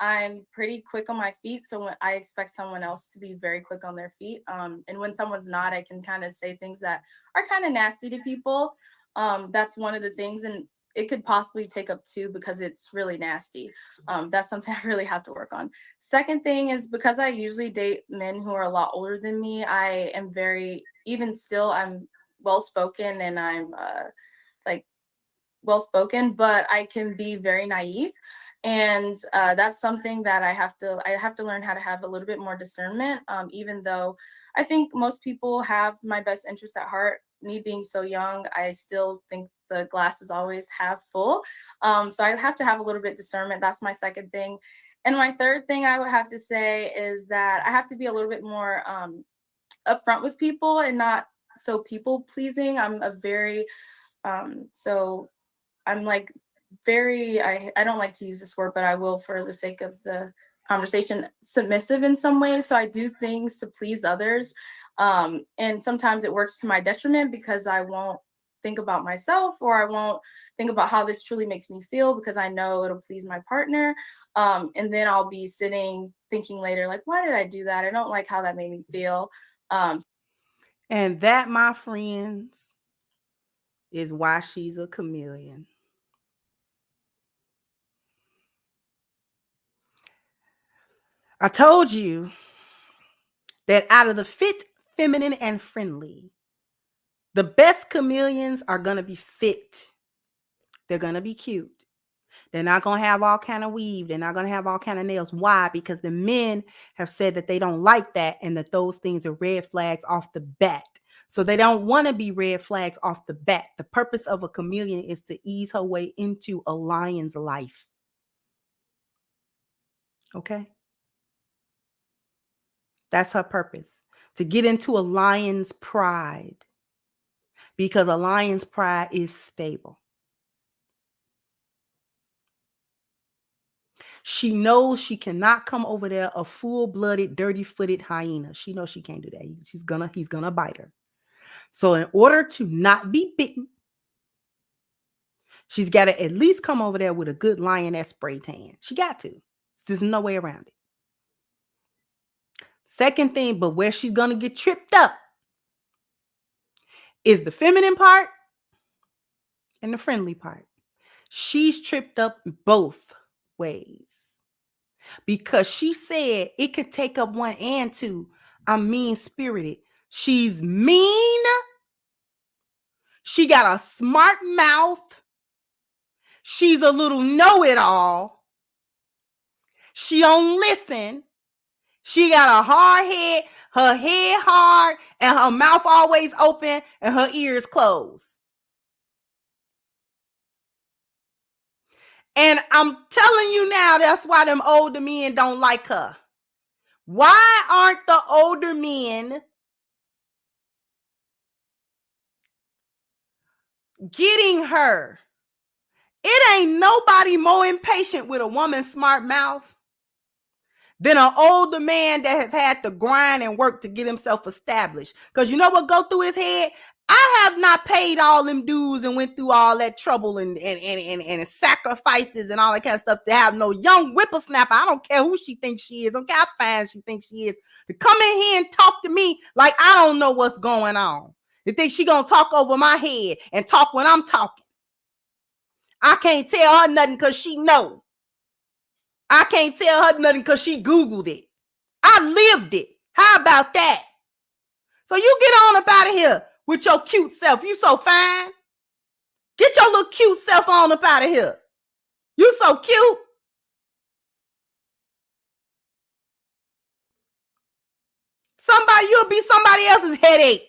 I'm pretty quick on my feet, so when I expect someone else to be very quick on their feet. And when someone's not, I can kind of say things that are kind of nasty to people. That's one of the things, and it could possibly take up 2 because it's really nasty. That's something I really have to work on. Second thing is, because I usually date men who are a lot older than me, I am I'm well-spoken, and I'm well-spoken, but I can be very naive. And that's something that I have to learn how to have a little bit more discernment, even though I think most people have my best interest at heart. Me being so young, I still think the glass is always half full. So I have to have a little bit discernment. That's my second thing. And my third thing I would have to say is that I have to be a little bit more upfront with people and not so people pleasing. I'm like very, I don't like to use this word, but I will for the sake of the conversation, submissive in some ways. So I do things to please others. And sometimes it works to my detriment because I won't think about myself, or I won't think about how this truly makes me feel because I know it'll please my partner. And then I'll be sitting thinking later, like, why did I do that? I don't like how that made me feel. And that, my friends, is why she's a chameleon. I told you that out of the fit, feminine, and friendly, the best chameleons are going to be fit. They're going to be cute. They're not going to have all kind of weave. They're not going to have all kind of nails. Why? Because the men have said that they don't like that, and that those things are red flags off the bat. So they don't want to be red flags off the bat. The purpose of a chameleon is to ease her way into a lion's life. Okay? That's her purpose. To get into a lion's pride. Because a lion's pride is stable. She knows she cannot come over there a full-blooded, dirty-footed hyena. She knows she can't do that. He's gonna bite her. So in order to not be bitten, she's got to at least come over there with a good lioness spray tan. She got to. There's no way around it. Second thing, but where she's gonna get tripped up is the feminine part and the friendly part. She's tripped up both ways. Because she said it could take up 1 and 2. I'm mean-spirited. She's mean. She got a smart mouth. She's a little know-it-all. She don't listen. She got a hard head, her head hard, and her mouth always open and her ears closed. And I'm telling you now, that's why them older men don't like her. Why aren't the older men getting her? It ain't nobody more impatient with a woman's smart mouth than an older man that has had to grind and work to get himself established. Because you know what go through his head? I have not paid all them dues and went through all that trouble and sacrifices and all that kind of stuff to have no young whippersnapper. I don't care who she thinks she is. I don't care how fine she thinks she is. To come in here and talk to me like I don't know what's going on. You think she gonna talk over my head and talk when I'm talking. I can't tell her nothing because she know. I can't tell her nothing because she Googled it. I lived it. How about that? So you get on up out of here with your cute self. You so fine. Get your little cute self on up out of here. You so cute. You'll be somebody else's headache.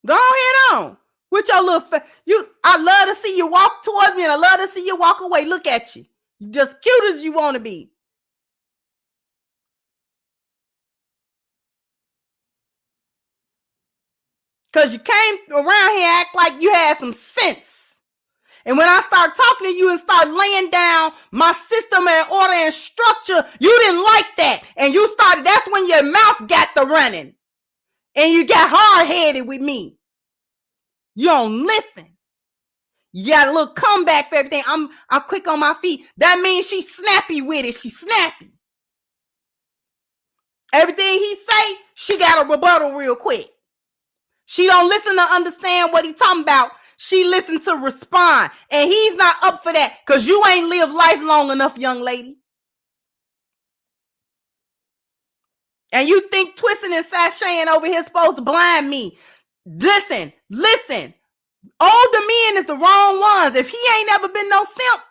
Go ahead on with your little I love to see you walk towards me and I love to see you walk away. Look at you. You're just cute as you want to be. Because you came around here act like you had some sense. And when I start talking to you and start laying down my system and order and structure, you didn't like that. And you started, that's when your mouth got to running. And you got hard-headed with me. You don't listen. You got a little comeback for everything. I'm quick on my feet. That means she's snappy with it. She's snappy. Everything he say, she got a rebuttal real quick. She don't listen to understand what he talking about. She listened to respond. And he's not up for that because you ain't lived life long enough, young lady. And you think twisting and sashaying over here is supposed to blind me. Listen. Older men is the wrong ones. If he ain't ever been no simp,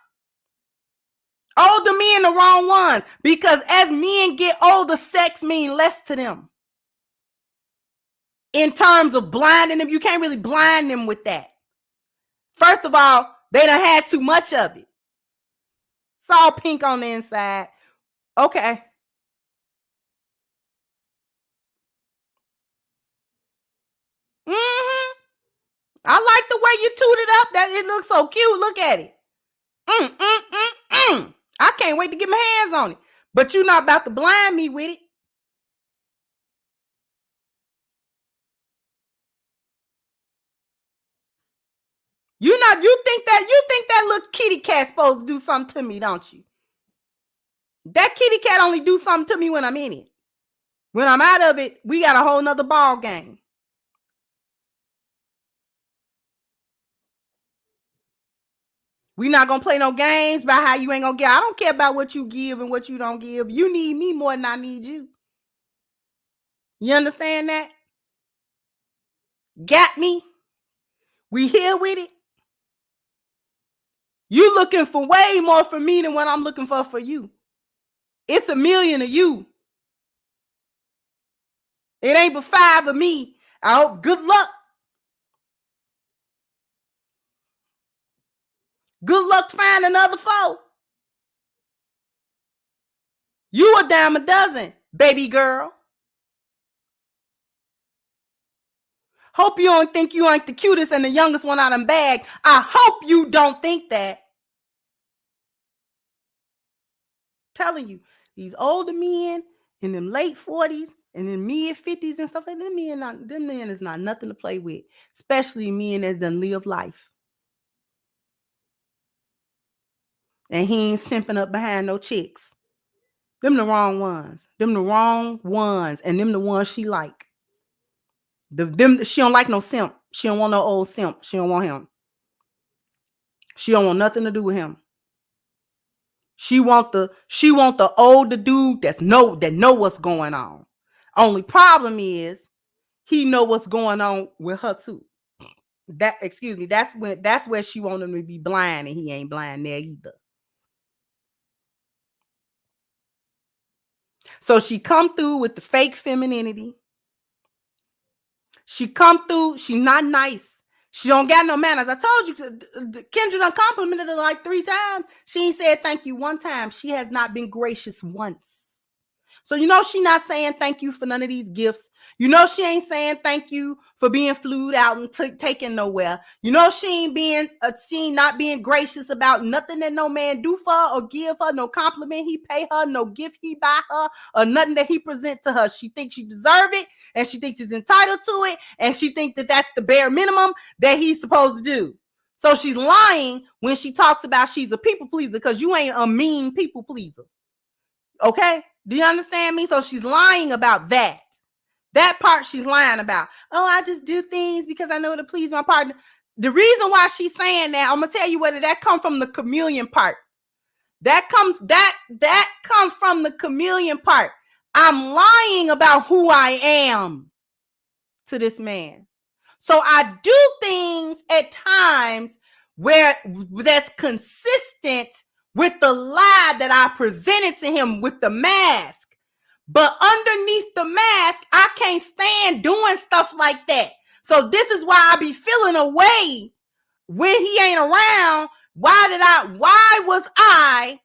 older men the wrong ones. Because as men get older, sex means less to them. In terms of blinding them, you can't really blind them with that. First of all, they done had too much of it. It's all pink on the inside. Okay. I like the way you tooted up. That it looks so cute. Look at it. I can't wait to get my hands on it. But you're not about to blind me with it. You think that little kitty cat's supposed to do something to me, don't you? That kitty cat only do something to me when I'm in it. When I'm out of it, we got a whole nother ball game. We not gonna play no games about how you ain't gonna get. I don't care about what you give and what you don't give. You need me more than I need you. You understand that? Got me? We here with it? You looking for way more from me than what I'm looking for you. It's 1 million of you. It ain't but 5 of me. I hope good luck. Good luck finding another foe. You a dime a dozen, baby girl. Hope you don't think you ain't the cutest and the youngest one out of the bag. I hope you don't think that. Telling you, these older men in them late 40s and in mid 50s and stuff like that, them men is not nothing to play with, especially men that done live life. And he ain't simping up behind no chicks. Them the wrong ones. Them the wrong ones. And them the ones she like. She don't like no simp. She don't want no old simp. She don't want him. She don't want nothing to do with him. She want the older dude that know what's going on. Only problem is he know what's going on with her too. That's where she want him to be blind, and he ain't blind there either. So she come through with the fake femininity. She come through, she not nice. She don't got no manners. I told you, Kendra done complimented her like 3 times. She ain't said thank you 1 time. She has not been gracious once. So you know she not saying thank you for none of these gifts. You know she ain't saying thank you for being flued out and taken nowhere. You know she ain't not being gracious about nothing that no man do for her or give her, no compliment he pay her, no gift he buy her, or nothing that he present to her. She thinks she deserve it, and she thinks she's entitled to it, and she thinks that that's the bare minimum that he's supposed to do. So she's lying when she talks about she's a people pleaser, because you ain't a mean people pleaser. Okay? Do you understand me? So she's lying about that. That part she's lying about. Oh, I just do things because I know to please my partner. The reason why she's saying that, I'm gonna tell you where that come from, the chameleon part. That comes from the chameleon part. I'm lying about who I am to this man. So I do things at times where that's consistent with the lie that I presented to him with the mask. But underneath the mask, I can't stand doing stuff like that. So this is why I be feeling away when he ain't around. Why was I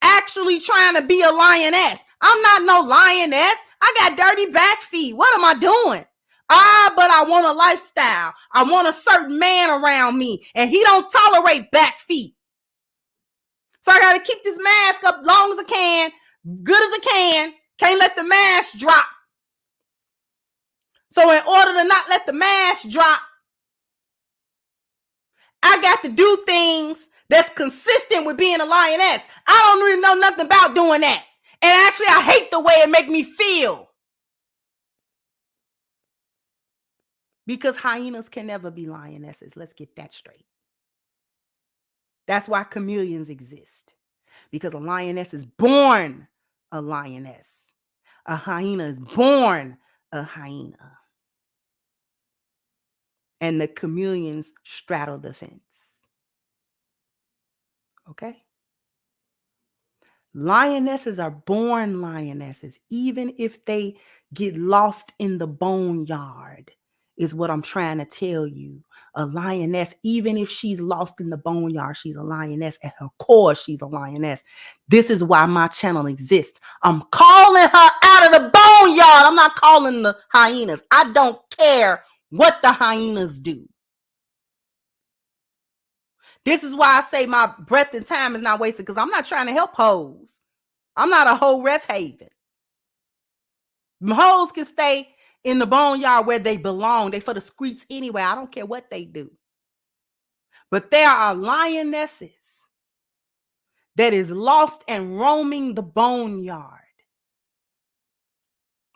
actually trying to be a lioness? I'm not no lioness. I got dirty back feet. What am I doing? But I want a lifestyle. I want a certain man around me, and he don't tolerate back feet. So I got to keep this mask up long as I can, good as I can. Can't let the mask drop. So in order to not let the mask drop, I got to do things that's consistent with being a lioness. I don't really know nothing about doing that. And actually, I hate the way it make me feel. Because hyenas can never be lionesses. Let's get that straight. That's why chameleons exist. Because a lioness is born a lioness. A hyena is born a hyena. And the chameleons straddle the fence. Okay? Lionesses are born lionesses, even if they get lost in the boneyard, is what I'm trying to tell you. A lioness, even if she's lost in the boneyard, she's a lioness. At her core, she's a lioness. This is why my channel exists. I'm calling her out of the boneyard. I'm not calling the hyenas. I don't care what the hyenas do. This is why I say my breath and time is not wasted, because I'm not trying to help hoes. I'm not a hoe rest haven. Hoes can stay in the boneyard where they belong. They for the streets anyway. I don't care what they do. But there are lionesses that is lost and roaming the boneyard.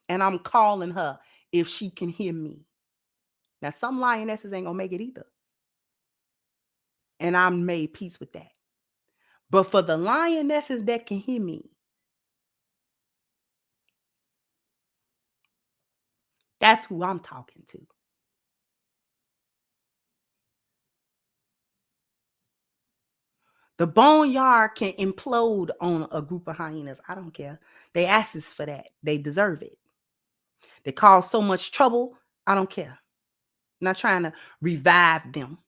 And I'm calling her if she can hear me. Now, some lionesses ain't gonna make it either. And I'm made peace with that. But for the lionesses that can hear me, that's who I'm talking to. The boneyard can implode on a group of hyenas. I don't care. They asked us for that. They deserve it. They cause so much trouble. I don't care. I'm not trying to revive them.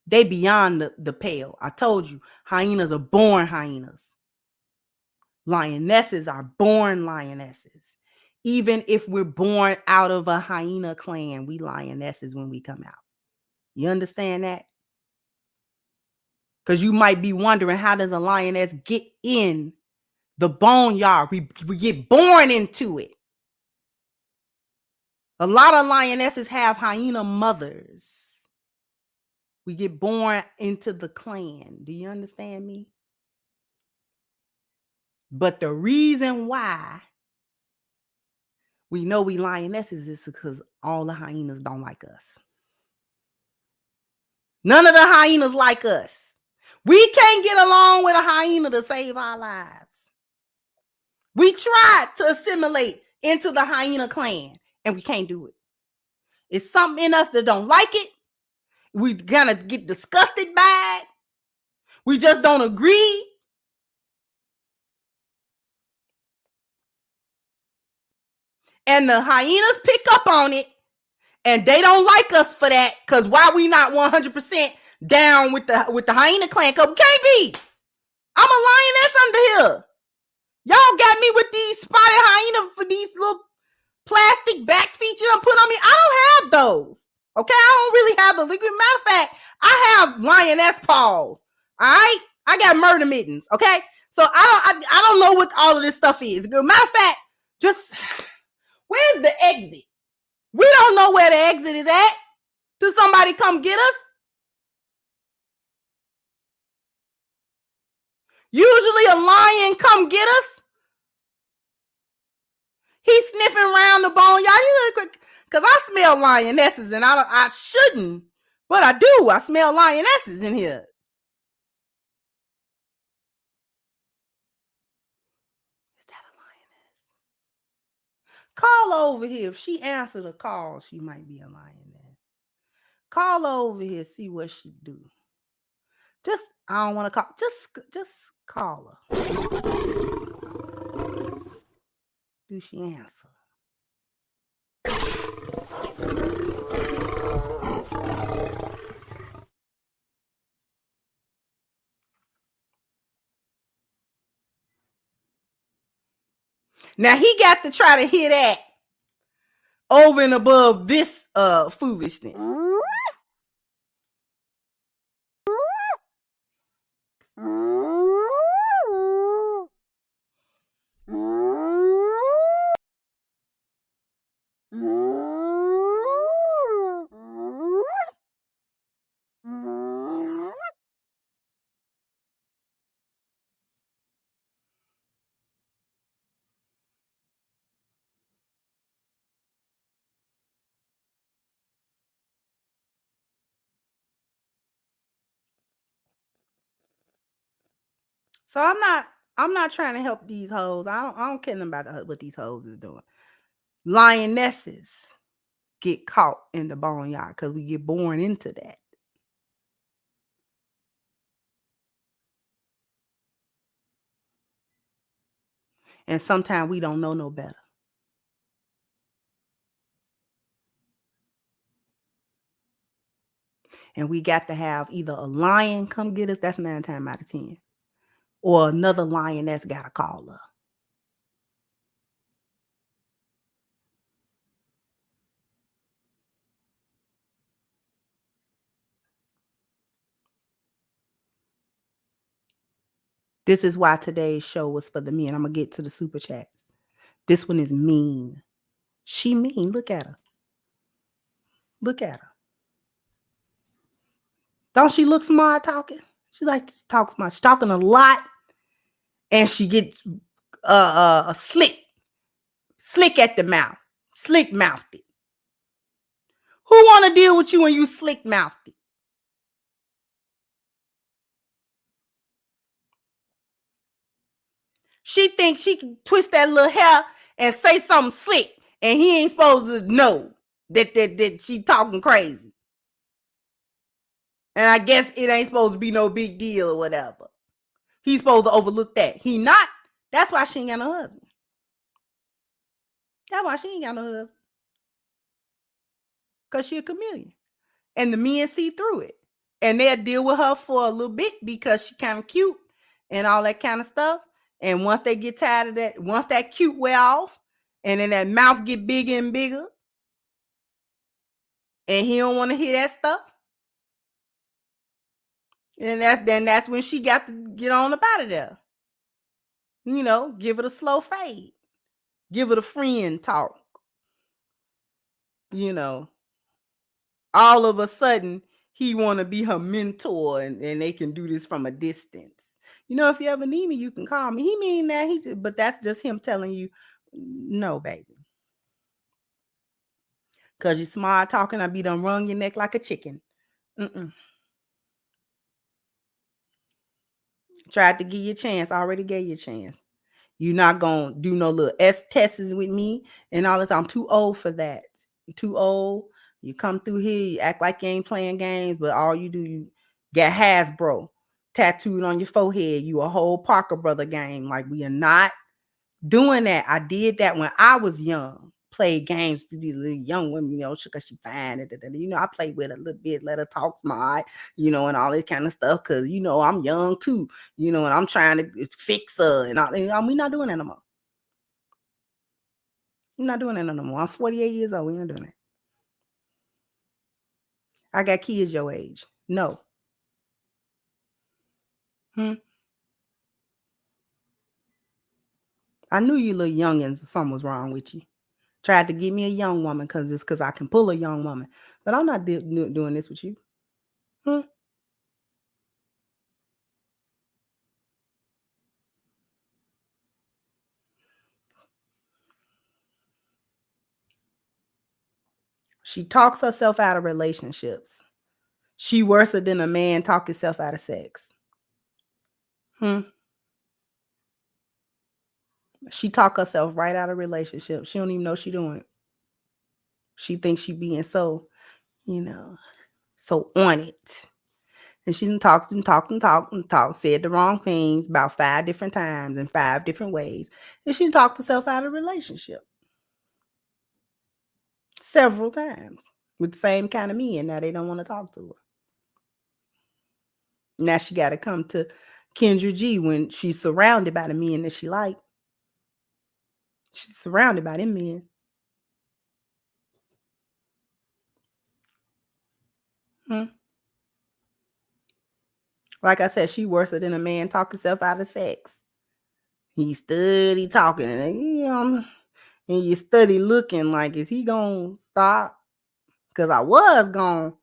They beyond the pale. I told you, hyenas are born hyenas. Lionesses are born lionesses. Even if we're born out of a hyena clan, we lionesses when we come out. You understand that? Because you might be wondering, how does a lioness get in the boneyard? We get born into it. A lot of lionesses have hyena mothers. We get born into the clan. Do you understand me? But the reason why we know we lionesses is because all the hyenas don't like us. None of the hyenas like us. We can't get along with a hyena to save our lives. We tried to assimilate into the hyena clan, and we can't do it. It's something in us that don't like it. We kind of get disgusted by it. We just don't agree. And the hyenas pick up on it, and they don't like us for that. Because why we not 100% down with the hyena clan? Because we can't be. I'm a lioness under here. Y'all got me with these spotted hyena for these little plastic back feet you done put on me. I don't have those. Okay, I don't really have the liquid. Matter of fact, I have lioness paws. All right, I got murder mittens. Okay, so I don't know what all of this stuff is. Matter of fact, just Where's the exit? We don't know where the exit is at. Does somebody come get us? Usually a lion come get us. He's sniffing around the boneyard. Because I smell lionesses and I shouldn't, but I do. I smell lionesses in here. Is that a lioness? Call over here. If she answered a call, she might be a lioness. Call over here, see what she do. Just, I don't want to call. Just call her. Do she answer? Now he got to try to hit that over and above this foolishness. So I'm not trying to help these hoes. I don't care nothing about what these hoes is doing. Lionesses get caught in the boneyard because we get born into that. And sometimes we don't know no better. And we got to have either a lion come get us, that's 9 times out of 10, or another lioness got to call her. This is why today's show was for the men. I'm going to get to the super chats. This one is mean. She mean. Look at her. Look at her. Don't she look smart talking? She likes to talk smart. She's talking a lot. And she gets slick at the mouth. Slick-mouthed. Who want to deal with you when you slick-mouthed? She thinks she can twist that little hair and say something slick, and he ain't supposed to know that she talking crazy. And I guess it ain't supposed to be no big deal or whatever. He's supposed to overlook that. He not. That's why she ain't got no husband. That's why she ain't got no husband. Because she a chameleon. And the men see through it. And they'll deal with her for a little bit because she kind of cute and all that kind of stuff. And once they get tired of that, once that cute wear off, and then that mouth get bigger and bigger, and he don't want to hear that stuff, and that's when she got to get on up out of there. You know, give it a slow fade. Give it a friend talk. You know, all of a sudden, he want to be her mentor, and they can do this from a distance. You know, if you ever need me, you can call me. He mean that, but that's just him telling you, no, baby. Because you smart talking, I be done wrung your neck like a chicken. Tried to give you a chance. I already gave you a chance. You're not going to do no little tests with me and all this. I'm too old for that. You're too old. You come through here, you act like you ain't playing games, but all you do, you get Hasbro tattooed on your forehead. You a whole Parker Brother game. Like, we are not doing that. I did that when I was young. Played games to these little young women, you know, because she fine. You know, I played with her a little bit, let her talk smart, you know, and all this kind of stuff. Because, you know, I'm young too, you know, and I'm trying to fix her and all. And we're not doing that no more. We're not doing that no more. I'm 48 years old. We're not doing that. I got kids your age. No. I knew you little youngins, something was wrong with you. Tried to get me a young woman because I can pull a young woman. But I'm not doing this with you. She talks herself out of relationships. She worse than a man talk himself out of sex. She talk herself right out of relationships. She don't even know she doing it. She thinks she being so, so on it. And she done talked and talked and talked and talked, said the wrong things about 5 different times in 5 different ways. And she talked herself out of a relationship several times with the same kind of men. Now they don't want to talk to her. Now she got to come to Kendra G when she's surrounded by the men that she like. She's surrounded by them men. Like I said, she worse than a man talk himself out of sex. He study talking, and you study looking like, is he gonna stop? Because I was gonna,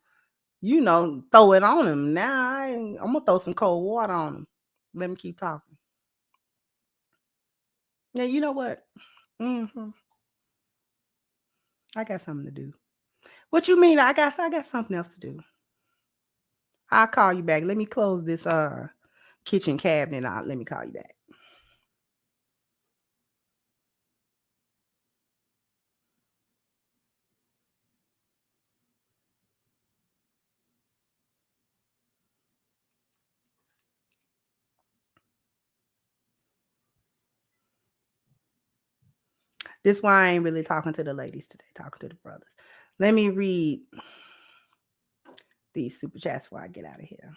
throw it on him. Now I'm gonna throw some cold water on him. Let me keep talking. Yeah, you know what? I got something to do. What you mean? I got something else to do. I'll call you back. Let me close this kitchen cabinet out. Let me call you back. This is why I ain't really talking to the ladies today, talking to the brothers. Let me read these super chats before I get out of here.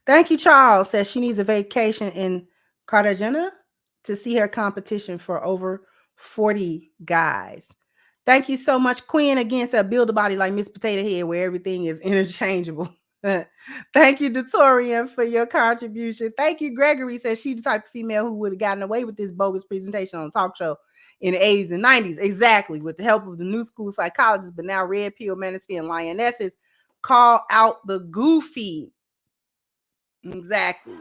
Thank you, Charles. Says she needs a vacation in Cartagena to see her competition for over 40 guys. Thank you so much. Queen again said build a body like Miss Potato Head where everything is interchangeable. Thank you, Datorian, for your contribution. Thank you, Gregory. Says she's the type of female who would have gotten away with this bogus presentation on a talk show in the 80s and 90s. Exactly. With the help of the new school psychologists, but now red pill manosphere and lionesses call out the goofy. Exactly.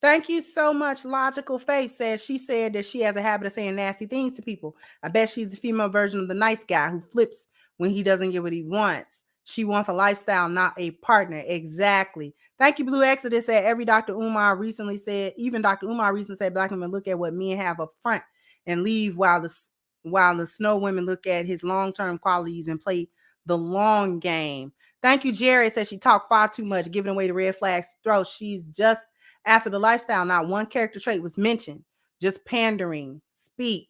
Thank you so much. Logical Faith says she said that she has a habit of saying nasty things to people. I bet she's the female version of the nice guy who flips when he doesn't get what he wants. She wants a lifestyle, not a partner. Exactly. Thank you, Blue Exodus. Said every Dr. Umar recently said, even Dr. Umar recently said, black women look at what men have up front and leave while the snow women look at his long-term qualities and play the long game. Thank you, Jerry. Said she talked far too much, giving away the red flags throw. She's just after the lifestyle. Not one character trait was mentioned. Just pandering. Speak.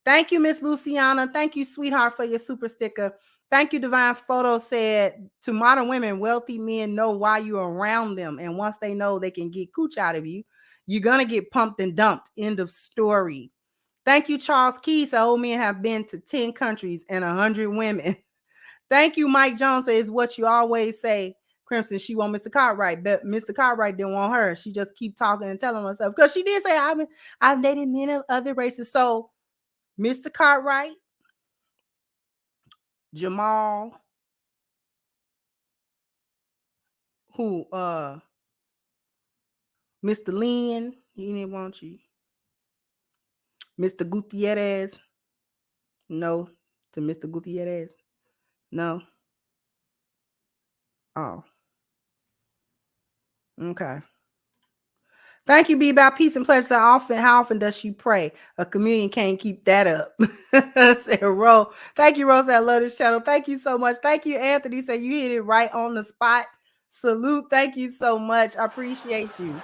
Thank you, Miss Luciana. Thank you, sweetheart, for your super sticker. Thank you, Divine Photo. Said to modern women, wealthy men know why you're around them. And once they know they can get cooch out of you, you're going to get pumped and dumped. End of story. Thank you, Charles Keys. Old men have been to 10 countries and 100 women. Thank you, Mike Jones. Says what you always say. Crimson, she want Mr. Cartwright, but Mr. Cartwright didn't want her. She just keep talking and telling herself, because she did say I've dated men of other races. So Mr. Cartwright, Jamal, who Mr. Lynn, he didn't want you. Mr. Gutierrez, no. To Mr. Gutierrez, no. Oh, okay. Thank you, B. About peace and pleasure. How often does she pray? A comedian can't keep that up. Said Ro. Thank you, Rose. I love this channel. Thank you so much. Thank you, Anthony. Said you hit it right on the spot. Salute. Thank you so much. I appreciate you.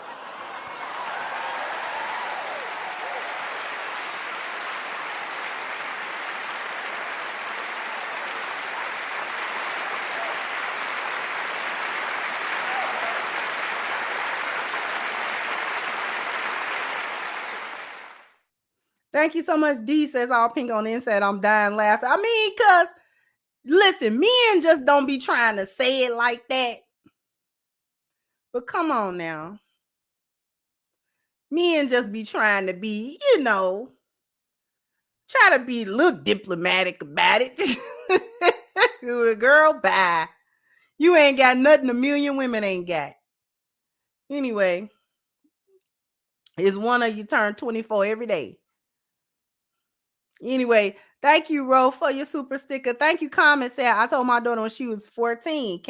Thank you so much. D says all pink on the inside. I'm dying laughing. I mean, because listen, men just don't be trying to say it like that. But come on now. Men just be trying to be, try to be a little diplomatic about it. Girl, bye. You ain't got nothing a million women ain't got. Anyway, it's one of you turn 24 every day. Anyway, thank you, Ro, for your super sticker. Thank you, Comment said, I told my daughter when she was 14,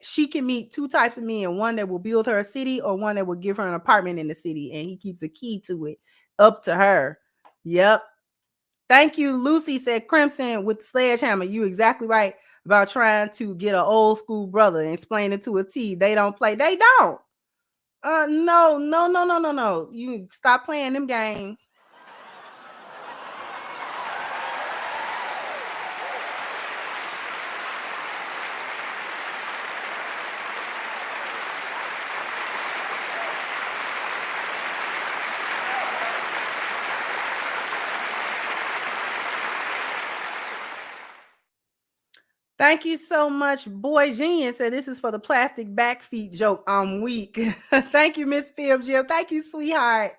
she can meet two types of men, one that will build her a city or one that will give her an apartment in the city, and he keeps a key to it. Up to her. Yep. Thank you. Lucy said, Crimson with the sledgehammer. You exactly right about trying to get an old school brother and explain it to a T. They don't play. They don't. No. You stop playing them games. Thank you so much. Boy Genius said this is for the plastic back feet joke. I'm weak. Thank you, Miss Phil Jill. Thank you, sweetheart.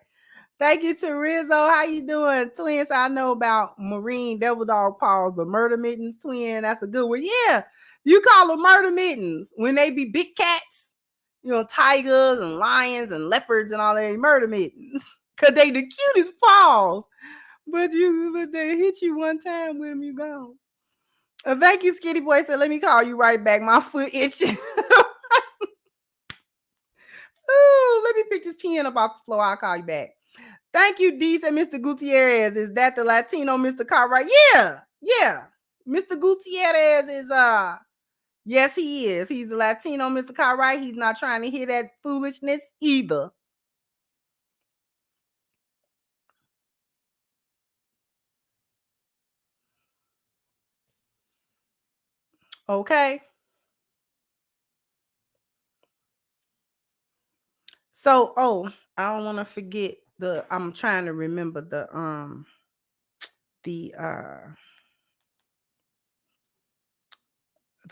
Thank you to Rizzo. How you doing? Twins, I know about marine devil dog paws, but murder mittens, twin, that's a good one. Yeah, you call them murder mittens when they be big cats, tigers and lions and leopards and all that, murder mittens. Because they the cutest paws. But they hit you one time with them, you gone. Thank you, Skitty Boy said, let me call you right back. My foot itching. Ooh, let me pick this pen up off the floor. I'll call you back. Thank you, D said, Mr. Gutierrez. Is that the Latino Mr. Cartwright? Yeah. Mr. Gutierrez is yes, he is. He's the Latino Mr. Cartwright. He's not trying to hear that foolishness either. Okay. So, I don't want to forget I'm trying to remember the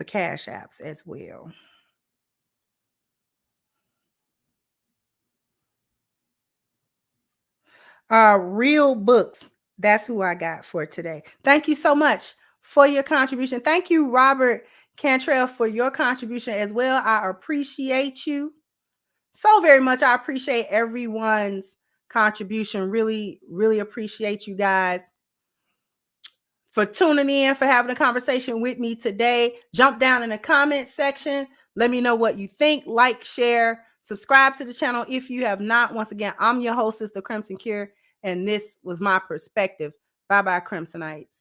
Cash Apps as well. Real Books. That's who I got for today. Thank you so much for your contribution. Thank you, Robert Cantrell, for your contribution as well. I appreciate you so very much. I appreciate everyone's contribution. Really, really appreciate you guys for tuning in, for having a conversation with me today. Jump down in the comment section. Let me know what you think. Like, share, subscribe to the channel if you have not. Once again, I'm your host, Sister Crimson Cure, and this was my perspective. Bye-bye, Crimsonites.